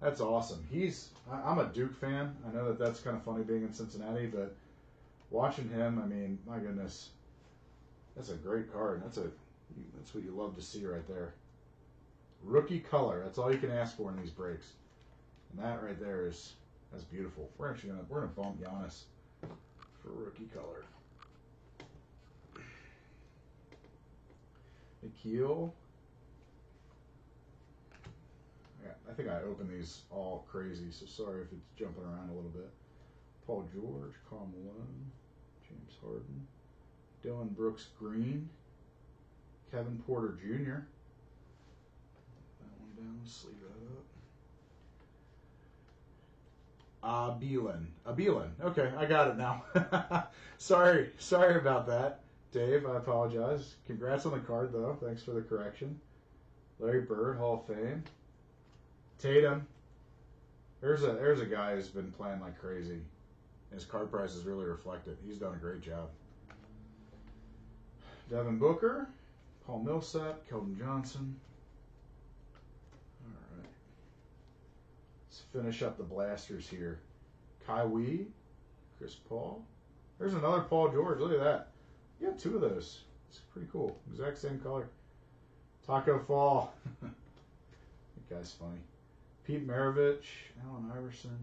That's awesome. I'm a Duke fan. I know that that's kind of funny being in Cincinnati, but watching him, I mean, my goodness, that's a great card. That's what you love to see right there. Rookie color. That's all you can ask for in these breaks. And that right there that's beautiful. We're gonna bump Giannis for rookie color. Nikhil. I think I opened these all crazy, so sorry if it's jumping around a little bit. Paul George, Karl Malone, James Harden, Dylan Brooks Green, Kevin Porter Jr. That one down, sleeve that up. Abilene. Okay, I got it now. Sorry about that, Dave. I apologize. Congrats on the card, though. Thanks for the correction. Larry Bird, Hall of Fame. Tatum. There's a guy who's been playing like crazy. His card prices really reflect it. He's done a great job. Devin Booker, Paul Millsap, Keldon Johnson. All right. Let's finish up the blasters here. Kawhi, Chris Paul. There's another Paul George. Look at that. You got two of those. It's pretty cool. Exact same color. Taco Fall. That guy's funny. Pete Maravich, Allen Iverson,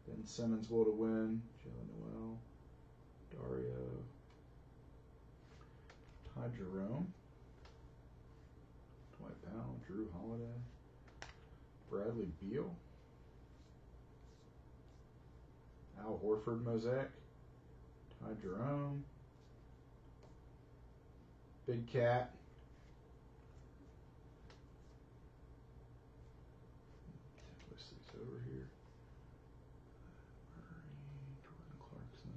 Ben Simmons will to win, Jalen Noel, Dario, Ty Jerome, Dwight Powell, Drew Holiday, Bradley Beal, Al Horford mosaic, Ty Jerome, Big Cat. Over here. Murray, Jordan Clarkson.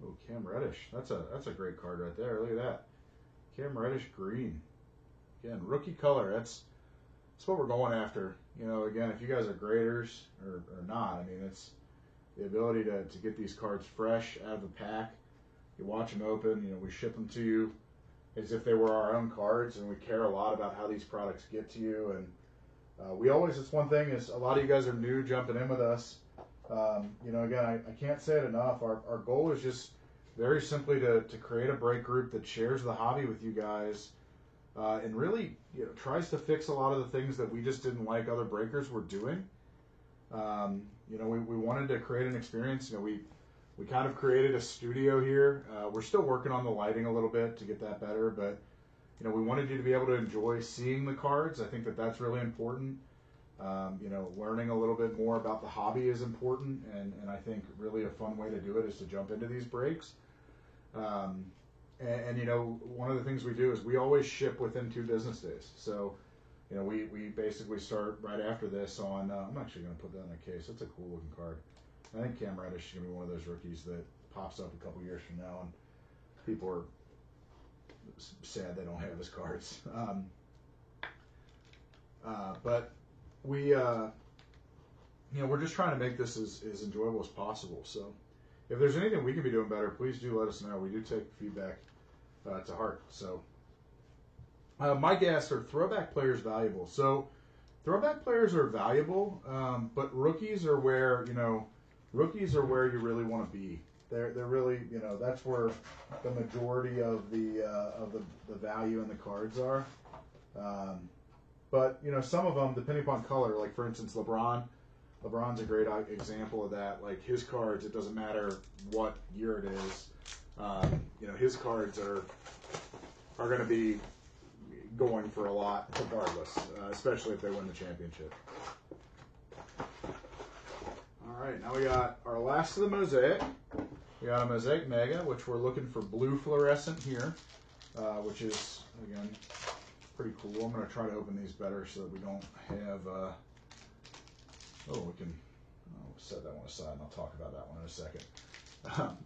Oh, Cam Reddish. That's a great card right there. Look at that. Cam Reddish green. Again, rookie color. That's what we're going after. You know, again, if you guys are graders or not, I mean, it's the ability to get these cards fresh out of the pack. You watch them open. You know, we ship them to you as if they were our own cards, and we care a lot about how these products get to you. And it's one thing is a lot of you guys are new jumping in with us. You know, again, I can't say it enough. Our goal is just very simply to create a break group that shares the hobby with you guys and really, you know, tries to fix a lot of the things that we just didn't like other breakers were doing. You know, we wanted to create an experience. You know, we kind of created a studio here. We're still working on the lighting a little bit to get that better, but you know, we wanted you to be able to enjoy seeing the cards. I think that that's really important. You know, learning a little bit more about the hobby is important, and I think really a fun way to do it is to jump into these breaks. And you know, one of the things we do is we always ship within 2 business days. So, you know, we basically start right after this on, I'm actually going to put that in a case. That's a cool looking card. I think Cam Reddish is going to be one of those rookies that pops up a couple years from now, and people are sad they don't have his cards. But we, you know, we're just trying to make this as enjoyable as possible. So if there's anything we can be doing better, please do let us know. We do take feedback to heart. So my guess are throwback players valuable. So throwback players are valuable, but rookies are where you really want to be. They're really, you know, that's where the majority of the value in the cards are. But you know, some of them, depending upon color, like for instance, LeBron's a great example of that. Like his cards, it doesn't matter what year it is. You know, his cards are going to be going for a lot regardless, especially if they win the championship. All right, now we got our last of the mosaic. We got a Mosaic Mega, which we're looking for blue fluorescent here, which is, again, pretty cool. I'm going to try to open these better so that we don't have, we can set that one aside and I'll talk about that one in a second.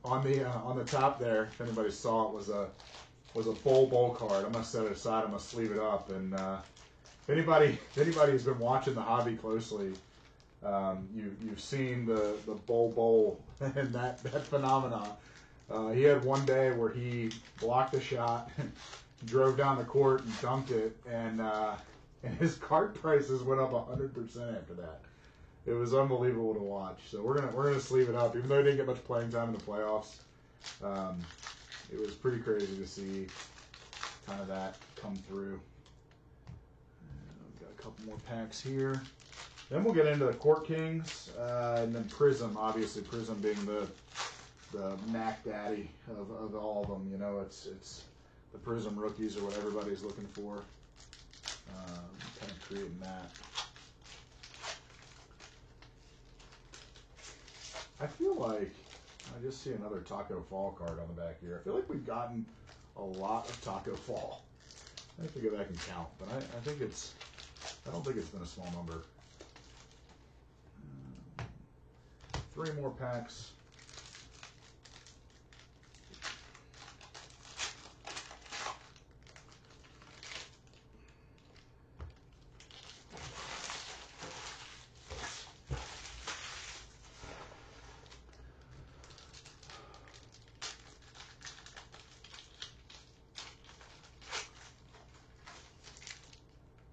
On the top there, if anybody saw it, was a bowl card. I'm going to set it aside. I'm going to sleeve it up. And if anybody who's been watching the hobby closely, you've seen the bowl and that phenomenon. He had one day where he blocked a shot, drove down the court and dunked it, and his card prices went up 100% after that. It was unbelievable to watch. So we're gonna sleeve it up, even though he didn't get much playing time in the playoffs. It was pretty crazy to see kind of that come through. We've got a couple more packs here. Then we'll get into the Court Kings, and then Prism, obviously Prism being the Mac Daddy of all of them. You know, it's the Prism rookies are what everybody's looking for. Kind of creating that. I feel like I just see another Taco Fall card on the back here. I feel like we've gotten a lot of Taco Fall. I have to go back and count, but I don't think it's been a small number. 3 more packs.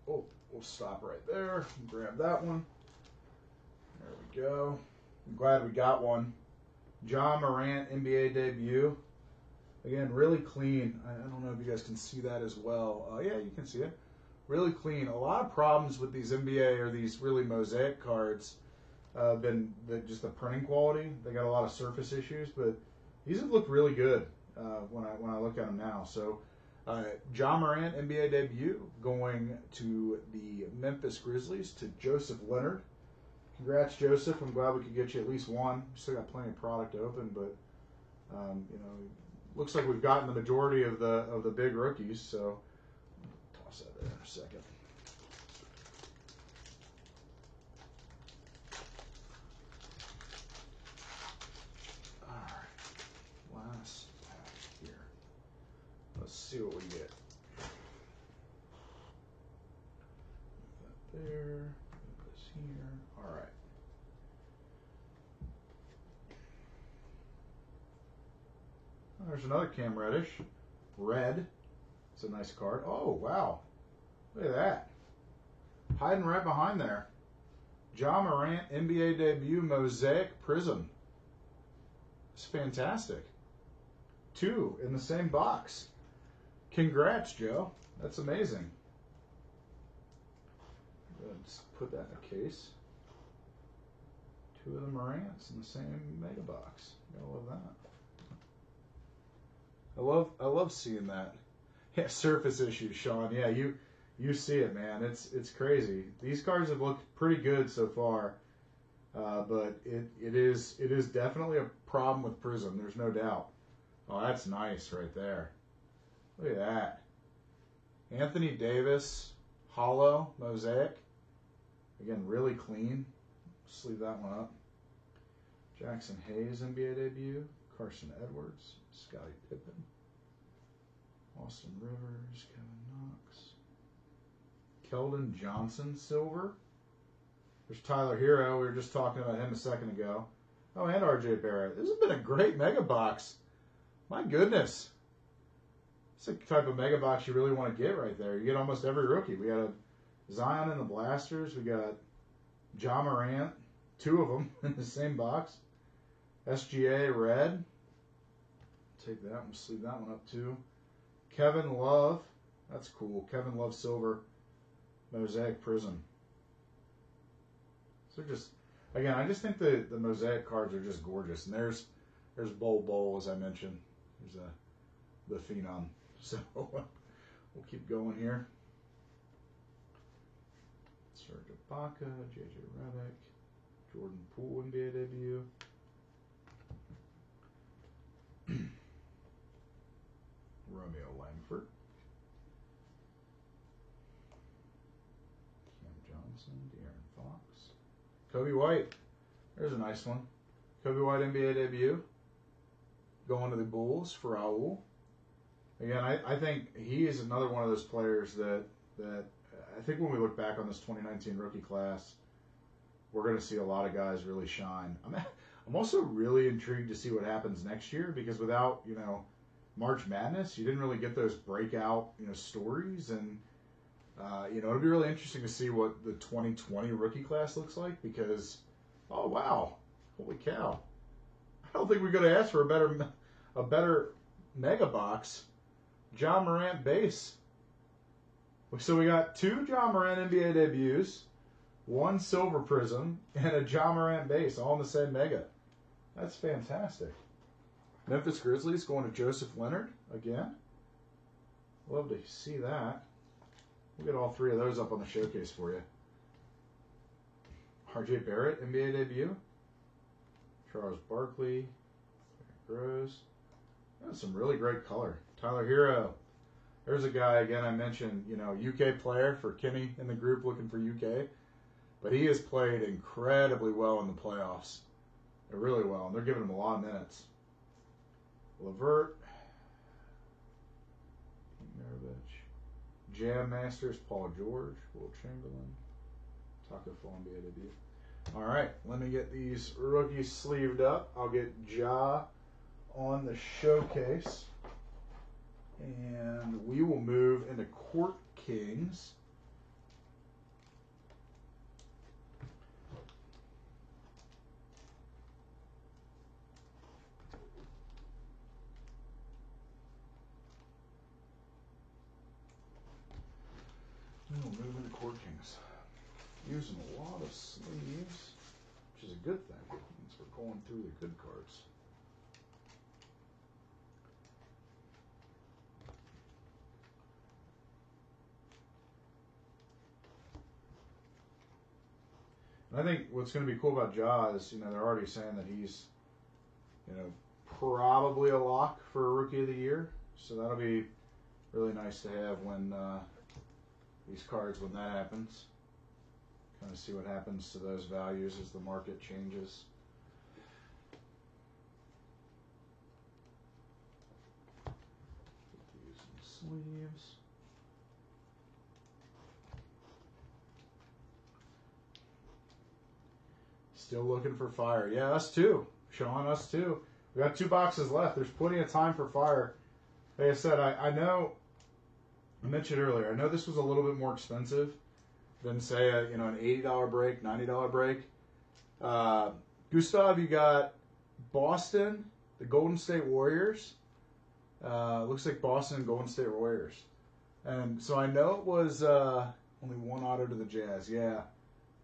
Oh, we'll stop right there and grab that one. There we go. I'm glad we got one. Ja Morant NBA debut. Again, really clean. I don't know if you guys can see that as well. Yeah, you can see it. Really clean. A lot of problems with these NBA or these really mosaic cards have been just the printing quality. They got a lot of surface issues, but these have looked really good when I look at them now. So, Ja Morant NBA debut going to the Memphis Grizzlies to Joseph Leonard. Congrats, Joseph. I'm glad we could get you at least one. Still got plenty of product to open, but you know, looks like we've gotten the majority of the big rookies. So toss that there in a second. All right, last pack here. Let's see what we get. Put that there. Put this here. All right. There's another Cam Reddish. Red. It's a nice card. Oh, wow. Look at that. Hiding right behind there. Ja Morant NBA debut Mosaic Prism. It's fantastic. 2 in the same box. Congrats, Joe. That's amazing. Let's put that in a case. 2 of the Morants in the same mega box. Gotta love that. I love seeing that. Yeah, surface issues, Sean. Yeah, you see it, man. It's crazy. These cards have looked pretty good so far, but it is definitely a problem with Prism. There's no doubt. Oh, that's nice right there. Look at that. Anthony Davis, hollow mosaic. Again, really clean. Sleeve that one up. Jackson Hayes NBA debut. Carson Edwards, Scottie Pippen, Austin Rivers, Kevin Knox, Keldon Johnson silver. There's Tyler Hero. We were just talking about him a second ago. Oh, and RJ Barrett. This has been a great mega box. My goodness. It's the type of mega box you really want to get right there. You get almost every rookie. We got a Zion and the Blasters. We got Ja Morant, 2 of them in the same box. SGA red. take that. We'll sleeve that one up too. Kevin Love. That's cool. Kevin Love Silver Mosaic Prism. So just, again, I just think the Mosaic cards are just gorgeous. And there's Bol, as I mentioned. There's the Phenom. So we'll keep going here. Serge Ibaka, JJ Redick, Jordan Poole NBA debut. Romeo Langford. Cam Johnson, De'Aaron Fox. Kobe White. There's a nice one. Kobe White NBA debut. Going to the Bulls for Raul. Again, I think he is another one of those players that I think when we look back on this 2019 rookie class, we're going to see a lot of guys really shine. I'm also really intrigued to see what happens next year because without, March Madness, you didn't really get those breakout, stories. And, it'll be really interesting to see what the 2020 rookie class looks like because, oh, wow, holy cow. I don't think we could have asked for a better mega box. Ja Morant base. So we got 2 Ja Morant NBA debuts, 1 Silver Prism, and a Ja Morant base all in the same mega. That's fantastic. Memphis Grizzlies going to Joseph Leonard again. Love to see that. We'll get all 3 of those up on the showcase for you. RJ Barrett, NBA debut. Charles Barkley. There it grows. That's some really great color. Tyler Hero. There's a guy, again, I mentioned, UK player for Kenny in the group looking for UK. But he has played incredibly well in the playoffs. Really well. And they're giving him a lot of minutes. LeVert. Jam Masters, Paul George, Will Chamberlain, Taco Fall NBA debut. All right, let me get these rookies sleeved up. I'll get Ja on the showcase. And we will move into Court Kings. We'll move into Court Kings. Using a lot of sleeves, which is a good thing. It means we're going through the good cards. And I think what's going to be cool about Ja is, they're already saying that he's, probably a lock for a Rookie of the Year. So that'll be really nice to have when these cards, when that happens. Kind of see what happens to those values as the market changes. Put these in sleeves. Still looking for fire. Yeah, us too. Sean, us too. We got 2 boxes left. There's plenty of time for fire. Like I said, I know, I mentioned earlier, I know this was a little bit more expensive than, say, an $80 break, $90 break. Gustav, you got Boston, the Golden State Warriors. Looks like Boston and Golden State Warriors. And so I know it was only 1 auto to the Jazz. Yeah.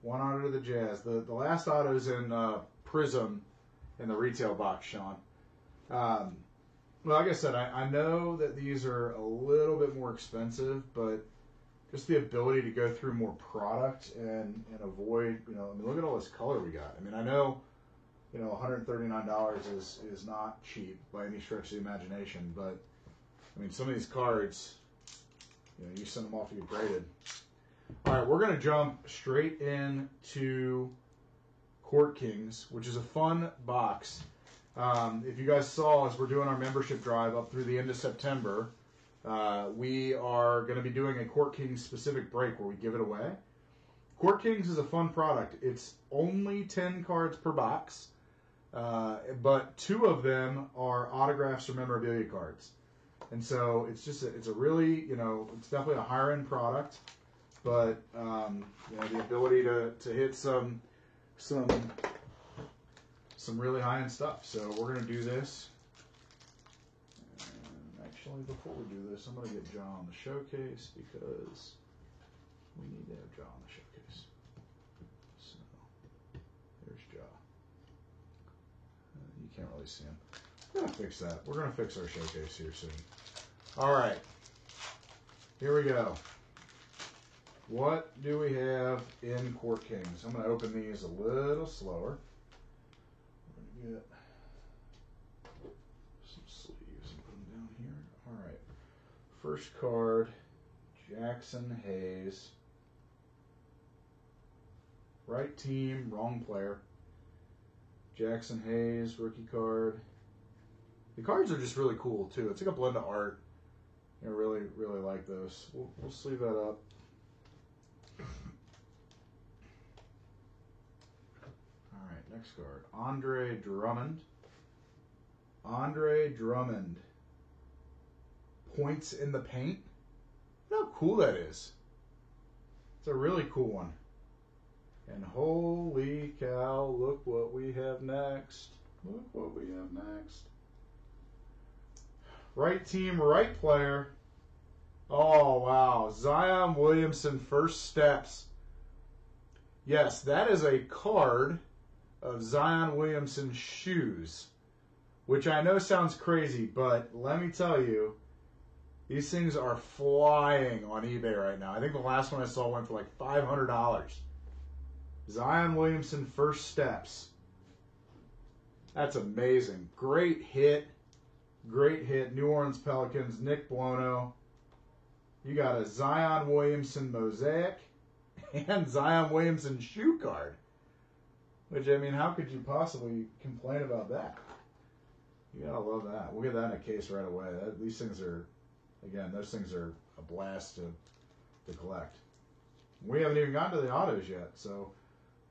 1 auto to the Jazz. The last auto's in Prism in the retail box, Sean. Well, like I said, I know that these are a little bit more expensive, but just the ability to go through more product and avoid, look at all this color we got. I know, $139 is not cheap by any stretch of the imagination, but, some of these cards, you send them off to get graded. All right, we're going to jump straight into Court Kings, which is a fun box. If you guys saw, as we're doing our membership drive up through the end of September, we are going to be doing a Court Kings specific break where we give it away. Court Kings is a fun product. It's only 10 cards per box, but 2 of them are autographs or memorabilia cards. And so it's just it's a really, it's definitely a higher end product. But the ability to hit some really high end stuff. So we're gonna do this Actually, before we do this, I'm going to get John on the showcase because we need to have John on the showcase. So, there's John. You can't really see him. We're going to fix that. We're going to fix our showcase here soon. All right. Here we go. What do we have in Court Kings? I'm going to open these a little slower. We're going to get some sleeves and put them down here. All right. First card, Jackson Hayes. Right team, wrong player. Jackson Hayes, rookie card. The cards are just really cool, too. It's like a blend of art. I really, really like those. We'll sleeve that up. All right, next card. Andre Drummond. Andre Drummond. Points in the paint. Look how cool that is. It's a really cool one. And holy cow, look what we have next. Look what we have next. Right team, right player. Oh, wow. Zion Williamson, first steps. Yes, that is a card of Zion Williamson's shoes, which I know sounds crazy, but let me tell you, these things are flying on eBay right now. I think the last one I saw went for like $500. Zion Williamson, first steps. That's amazing. Great hit. Great hit. New Orleans Pelicans, Nick Buono. You got a Zion Williamson mosaic and Zion Williamson shoe card. Which, I mean, how could you possibly complain about that? You gotta love that. We'll get that in a case right away. These things are, again, those things are a blast to collect. We haven't even gotten to the autos yet, so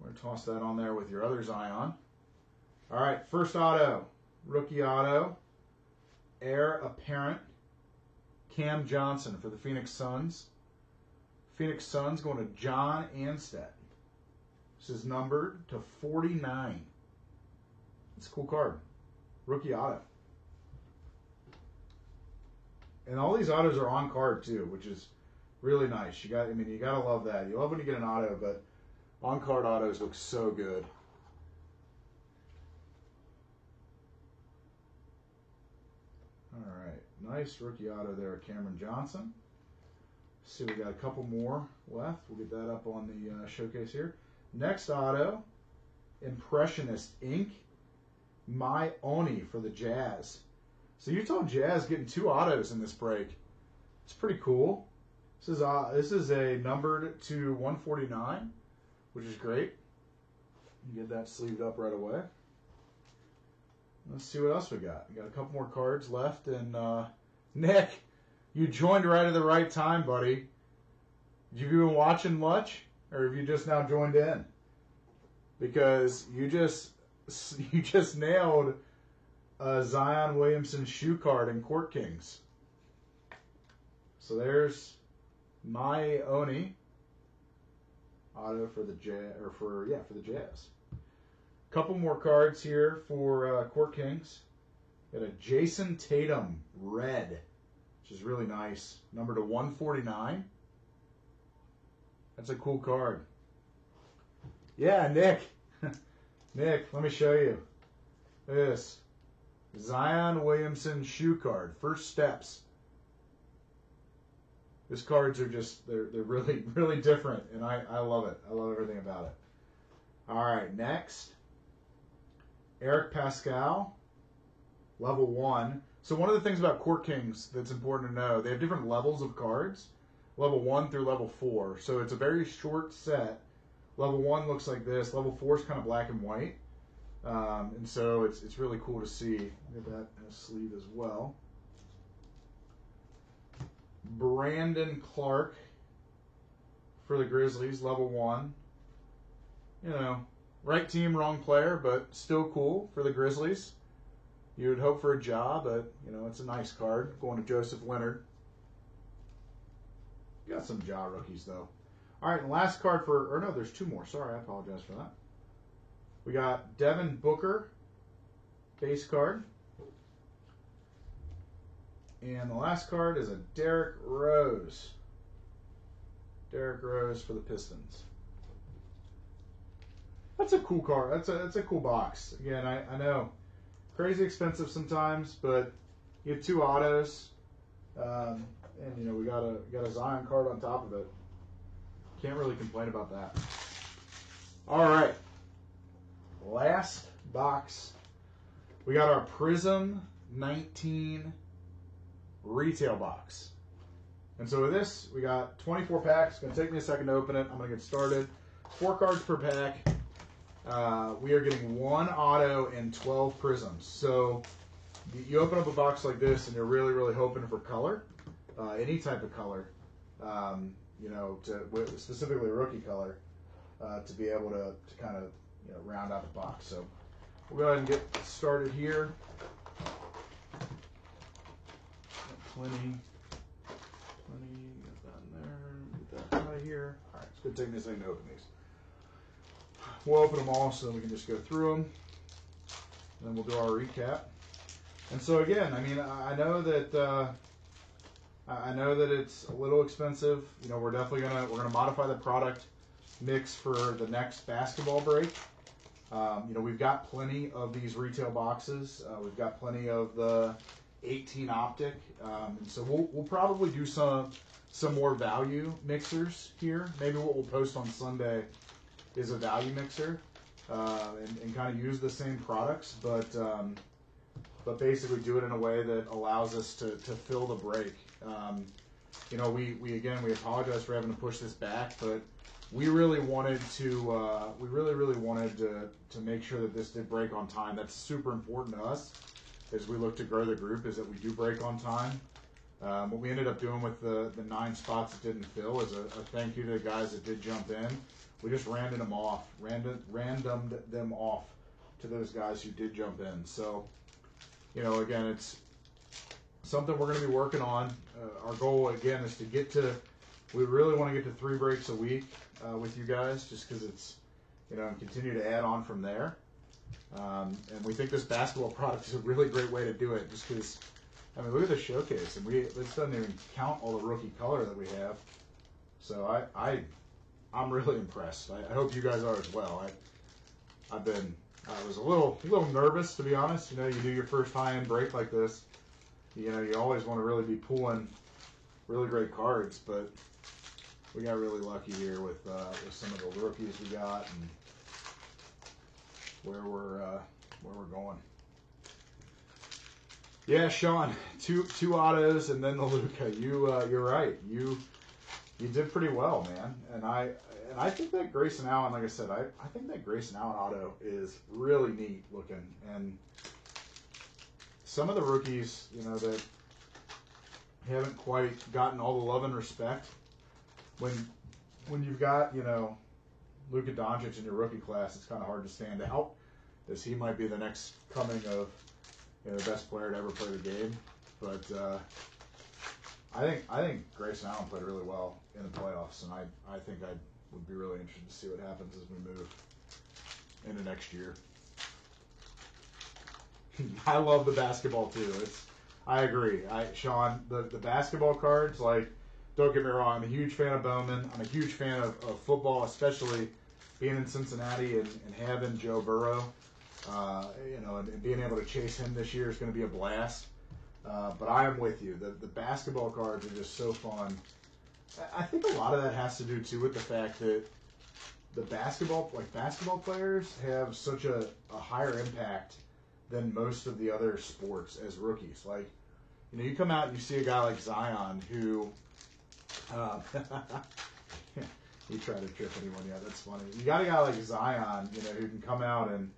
we're going to toss that on there with your other Zion. All right, first auto, rookie auto, heir apparent, Cam Johnson for the Phoenix Suns. Phoenix Suns going to John Anstead. This is numbered to 49. It's a cool card. Rookie auto. And all these autos are on card too, which is really nice. You gotta love that. You love when you get an auto, but on card autos look so good. All right, nice rookie auto there, Cameron Johnson. Let's see, we got a couple more left. We'll get that up on the showcase here. Next auto, Impressionist Ink, My Oni for the Jazz. So Utah Jazz getting 2 autos in this break. It's pretty cool. This is a numbered to 149, which is great. You get that sleeved up right away. Let's see what else we got. We got a couple more cards left, and Nick, you joined right at the right time, buddy. Have you been watching much, or have you just now joined in? Because you just nailed a Zion Williamson shoe card in Court Kings. So there's My Oni auto for the for the Jazz. Couple more cards here for Court Kings. Got a Jason Tatum red, which is really nice. Number to 149. That's a cool card. Yeah, Nick. Nick, let me show you. This Zion Williamson shoe card. First steps. These cards are just, they're really, really different, and I love it. I love everything about it. All right, next. Eric Pascal, level 1. So one of the things about Court Kings that's important to know, they have different levels of cards, level 1 through level 4. So it's a very short set. Level 1 looks like this. Level 4 is kind of black and white. And so it's really cool to see. Get that in a sleeve as well. Brandon Clark for the Grizzlies, level 1. You know, right team, wrong player, but still cool for the Grizzlies. You would hope for a job, but, you know, it's a nice card. Going to Joseph Leonard. Got some jaw rookies, though. All right, and last card for, or no, there's 2 more. Sorry, I apologize for that. We got Devin Booker, base card. And the last card is a Derrick Rose. Derrick Rose for the Pistons. That's a cool card. That's a cool box. Again, I know crazy expensive sometimes, but you have 2 autos, and you know we got a Zion card on top of it. Can't really complain about that. All right, last box. We got our Prism 19 retail box. And so with this, we got 24 packs. It's going to take me a second to open it. I'm going to get started. 4 cards per pack. We are getting 1 auto and 12 prisms. So you open up a box like this and you're really, really hoping for color, any type of color, you know, specifically rookie color, to be able to kind of, you know, round out the box. So we'll go ahead and get started here. Plenty. Get that in there. Get that out of here. All right, it's going to take me a second to open these. We'll open them all so then we can just go through them. And then we'll do our recap. And so again, I mean, I know that it's a little expensive. You know, we're definitely gonna modify the product mix for the next basketball break. You know, we've got plenty of these retail boxes. We've got plenty of the 18 optic, and so we'll probably do some more value mixers here. Maybe what we'll post on Sunday is a value mixer, and kind of use the same products, but basically do it in a way that allows us to fill the break. You know, we apologize for having to push this back, but we really wanted to to make sure that this did break on time. That's super important to us as we look to grow the group, is that we do break on time. What we ended up doing with the 9 spots that didn't fill is a thank you to the guys that did jump in. We just randomed them off to those guys who did jump in. So, you know, again, it's something we're going to be working on. Our goal, again, is to get to, we really want to get to 3 breaks a week with you guys, just because it's, you know, and continue to add on from there. And we think this basketball product is a really great way to do it, just because, I mean, look at the showcase, and this doesn't even count all the rookie color that we have. So I'm really impressed. I hope you guys are as well. I was a little nervous, to be honest. You know, you do your first high-end break like this, you know, you always want to really be pulling really great cards, but we got really lucky here with some of the rookies we got and where we're going. Yeah, Sean, two autos and then the Luka. You're right. You did pretty well, man. And I think that Grayson Allen, like I said, I think that Grayson Allen auto is really neat looking. And some of the rookies, you know, that haven't quite gotten all the love and respect, when you've got, you know, Luka Doncic in your rookie class, it's kind of hard to stand out, as he might be the next coming of, you know, the best player to ever play the game. But I think Grayson Allen played really well in the playoffs, and I think I would be really interested to see what happens as we move into next year. I love the basketball too. I agree. Sean, the basketball cards, like, don't get me wrong, I'm a huge fan of Bowman. I'm a huge fan of football, especially being in Cincinnati and having Joe Burrow. You know, and being able to chase him this year is going to be a blast. But I am with you. The basketball cards are just so fun. I think a lot of that has to do too with the fact that the basketball players have such a higher impact than most of the other sports as rookies. Like, you know, you come out and you see a guy like Zion who, you try to trip anyone, yeah, that's funny. You got a guy like Zion, you know, who can come out and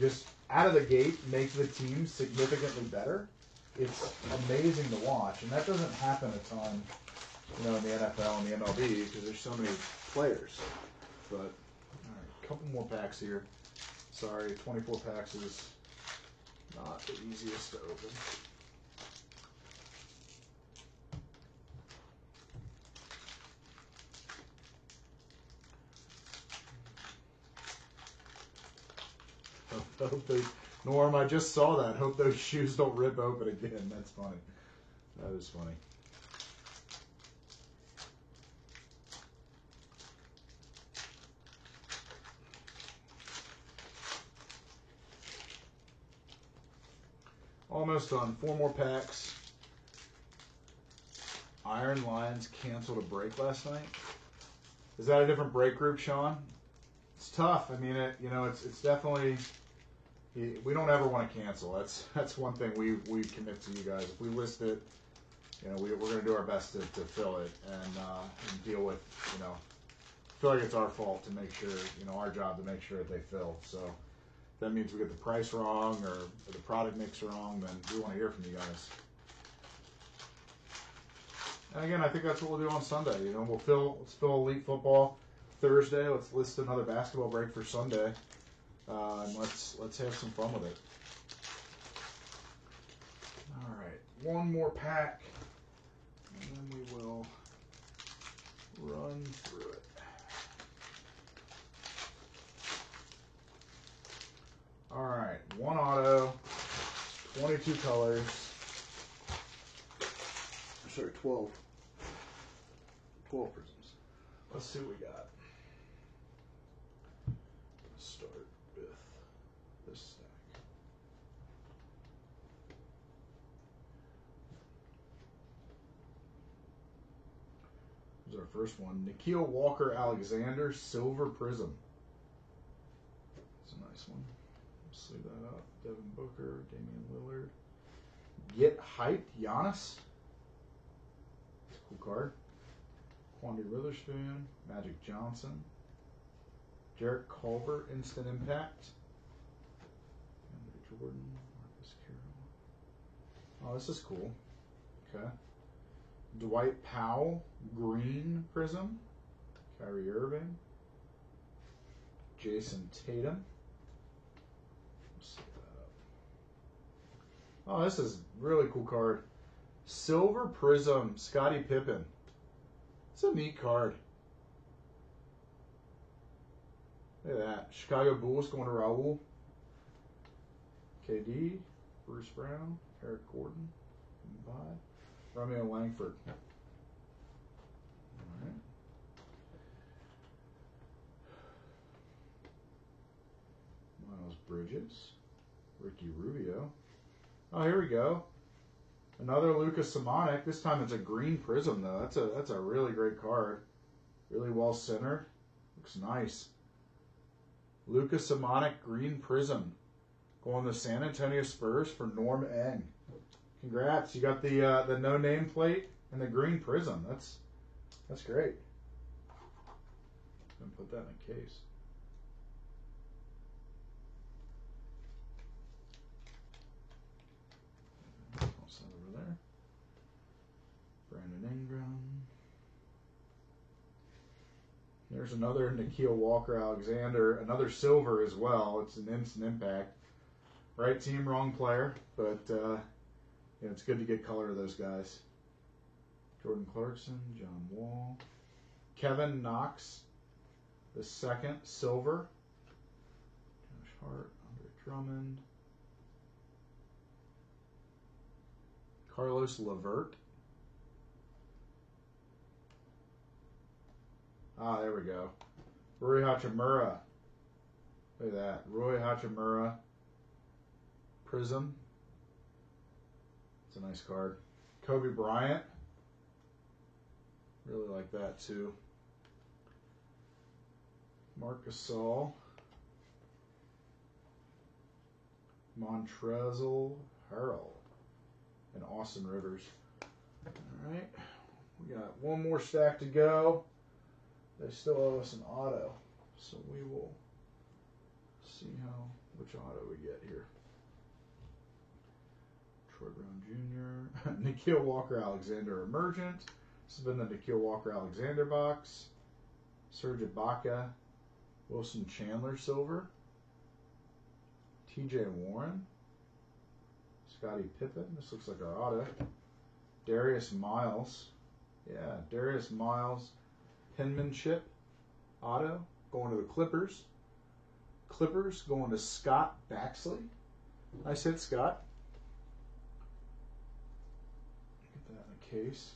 just out of the gate make the team significantly better. It's amazing to watch, and that doesn't happen a ton, you know, in the NFL and the MLB because there's so many players. But all right, a couple more packs here. Sorry, 24 packs is not the easiest to open. Hope they, Norm, I just saw that. Hope those shoes don't rip open again. That's funny. That is funny. Almost done. 4 more packs. Iron Lions canceled a break last night. Is that a different break group, Sean? It's tough. I mean, it's definitely. We don't ever want to cancel. That's one thing we commit to you guys. If we list it, we're going to do our best to fill it and deal with, feel like it's our fault to make sure, our job to make sure that they fill. So if that means we get the price wrong or the product mix wrong, then we want to hear from you guys. And again, I think that's what we'll do on Sunday. Let's fill Elite Football Thursday. Let's list another basketball break for Sunday. And let's have some fun with it. All right, one more pack, and then we will run through it. All right, 1 auto, 22 colors. Sorry, 12. 12 prisms. Let's see what we got. Let's start with this stack. Here's our first one. Nikhil Walker-Alexander Silver Prism. It's a nice one. Let's sleeve that up. Devin Booker, Damian Lillard. Get Hyped, Giannis. That's a cool card. Quandre Witherspoon, Magic Johnson. Jarrett Culver, Instant Impact. Andrew Jordan, Marcus Carroll. Oh, this is cool. Okay. Dwight Powell, Green Prism. Kyrie Irving. Jason Tatum. Let's see that up. Oh, this is a really cool card. Silver Prism, Scottie Pippen. It's a neat card. Look at that. Chicago Bulls going to Raul. KD, Bruce Brown, Eric Gordon, Romeo Langford. All right. Miles Bridges, Ricky Rubio. Oh, here we go. Another Lucas Simonek. This time it's a green prism though. That's a really great card. Really well centered. Looks nice. Lucas Simonek green prism. Going to San Antonio Spurs for Norm Eng. Congrats. You got the no name plate and the green prism. That's great. I'm gonna put that in a case. Toss that over there. Brandon Ingram. There's another Nikhil Walker-Alexander, another silver as well. It's an instant impact. Right team, wrong player, but it's good to get color of those guys. Jordan Clarkson, John Wall, Kevin Knox, the second, silver. Josh Hart, Andre Drummond, Carlos Levert. Ah, there we go. Rui Hachimura. Look at that. Rui Hachimura. Prism. It's a nice card. Kobe Bryant. Really like that too. Marc Gasol. Montrezl Harrell. And Austin Rivers. Alright. We got one more stack to go. They still owe us an auto. So we will see which auto we get here. Troy Brown Jr. Nikhil Walker-Alexander Emergent. This has been the Nikhil Walker-Alexander box. Serge Ibaka. Wilson Chandler Silver. TJ Warren. Scottie Pippen. This looks like our auto. Darius Miles. Yeah, Darius Miles. Penmanship. Auto. Going to the Clippers. Clippers going to Scott Baxley. Nice hit, Scott. Get case.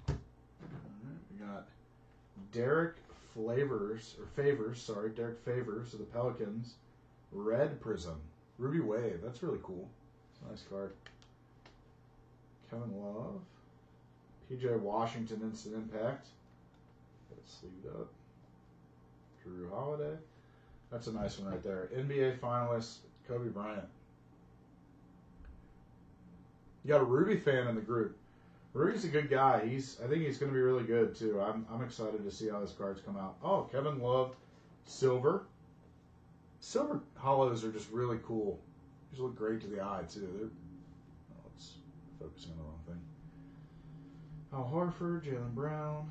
Alright, we got Derek Favors of the Pelicans. Red Prism. Ruby Wave. That's really cool. It's a nice card. Kevin Love. PJ Washington Instant Impact. Got it sleeved up. Drew Holiday. That's a nice one right there. NBA finalist Kobe Bryant. You got a Ruby fan in the group. Ruby's a good guy. I think he's going to be really good too. I'm excited to see how his cards come out. Oh, Kevin Love, Silver. Silver hollows are just really cool. These look great to the eye too. It's focusing on the wrong thing. Al Horford, Jaylen Brown,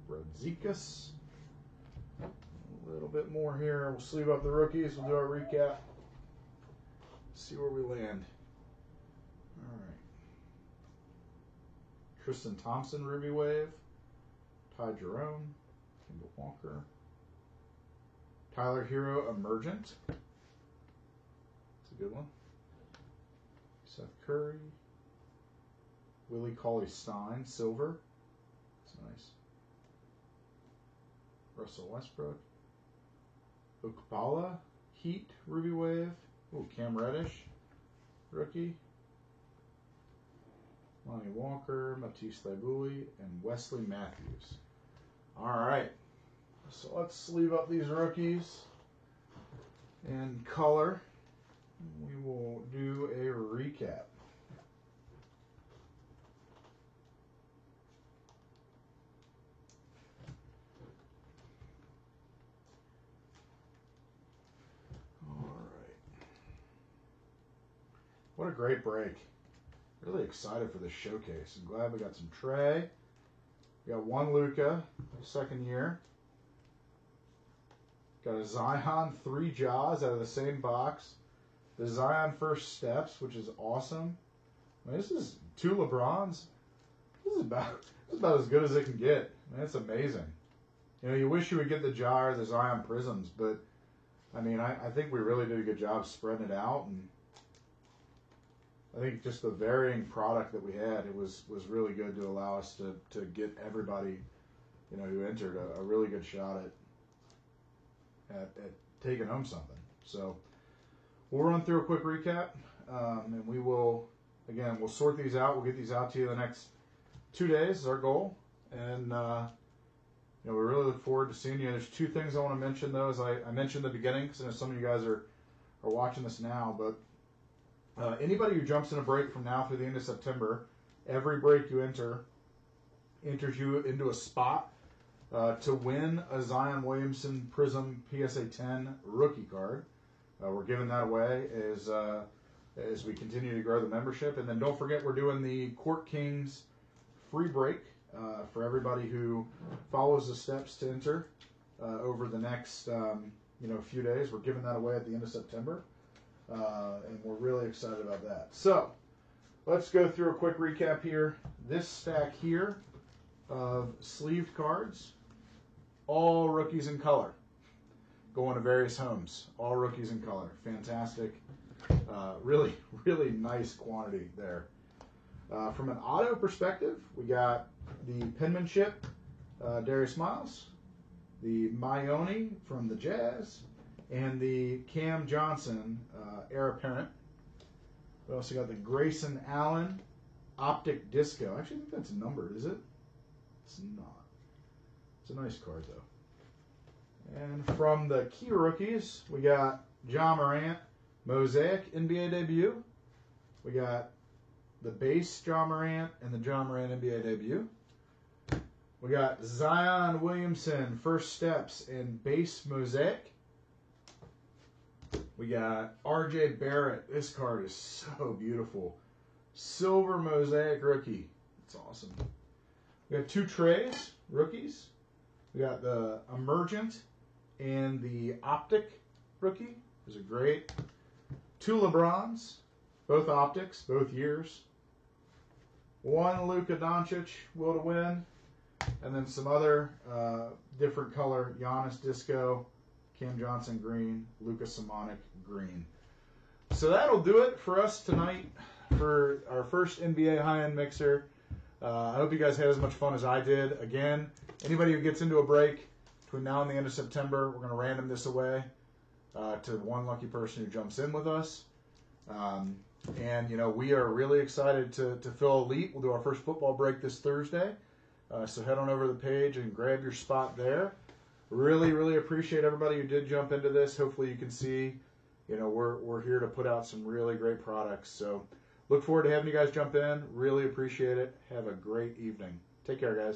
Brazzikas. A little bit more here. We'll sleeve up the rookies. We'll do our recap. See where we land. All right. Tristan Thompson, Ruby Wave. Ty Jerome, Kimball Walker. Tyler Hero, Emergent. That's a good one. Seth Curry. Willie Cauley-Stein, Silver. That's nice. Russell Westbrook. Okpala, Heat, Ruby Wave. Ooh, Cam Reddish, rookie. Lonnie Walker, Matisse Thybulle, and Wesley Matthews. All right. So let's sleeve up these rookies in color. We will do a recap. What a great break. Really excited for this showcase. I'm glad we got some Trey. We got one Luka, second year. Got a Zion, 3 Jaws out of the same box. The Zion First Steps, which is awesome. I mean, this is 2 LeBrons. This is about as good as it can get. I mean, it's amazing. You know, you wish you would get the Ja or the Zion Prisms, but I mean, I think we really did a good job spreading it out, and I think just the varying product that we had, it was really good to allow us to get everybody, you know, who entered a really good shot at taking home something. So we'll run through a quick recap, and we will, again, we'll sort these out. We'll get these out to you the next 2 days is our goal. And, you know, we really look forward to seeing you. There's 2 things I want to mention, though, as I mentioned in the beginning, because I know some of you guys are watching this now, but anybody who jumps in a break from now through the end of September, every break you enter enters you into a spot to win a Zion Williamson Prism PSA 10 rookie card. We're giving that away as we continue to grow the membership. And then don't forget, we're doing the Court Kings free break for everybody who follows the steps to enter over the next few days. We're giving that away at the end of September. And we're really excited about that. So, let's go through a quick recap here. This stack here of sleeved cards, all rookies in color, going to various homes. All rookies in color. Fantastic. Really, really nice quantity there. From an auto perspective, we got the penmanship, Darius Miles, the Maione from the Jazz, and the Cam Johnson heir apparent. We also got the Grayson Allen Optic Disco. Actually, I think that's numbered, is it? It's not. It's a nice card, though. And from the key rookies, we got Ja Morant Mosaic NBA debut. We got the base Ja Morant and the Ja Morant NBA debut. We got Zion Williamson First Steps and base Mosaic. We got RJ Barrett. This card is so beautiful. Silver Mosaic rookie. It's awesome. We have 2 trays, rookies. We got the Emergent and the Optic rookie. Those are great. 2 LeBrons, both optics, both years. 1 Luka Doncic, will to win. And then some other different color, Giannis Disco, Cam Johnson green, Lucas Simonic green. So that'll do it for us tonight for our first NBA high-end mixer. I hope you guys had as much fun as I did. Again, anybody who gets into a break between now and the end of September, we're going to random this away to one lucky person who jumps in with us. And, you know, we are really excited to fill Elite. We'll do our first football break this Thursday. So head on over to the page and grab your spot there. Really, really appreciate everybody who did jump into this. Hopefully you can see, you know, we're here to put out some really great products. So look forward to having you guys jump in. Really appreciate it. Have a great evening. Take care, guys.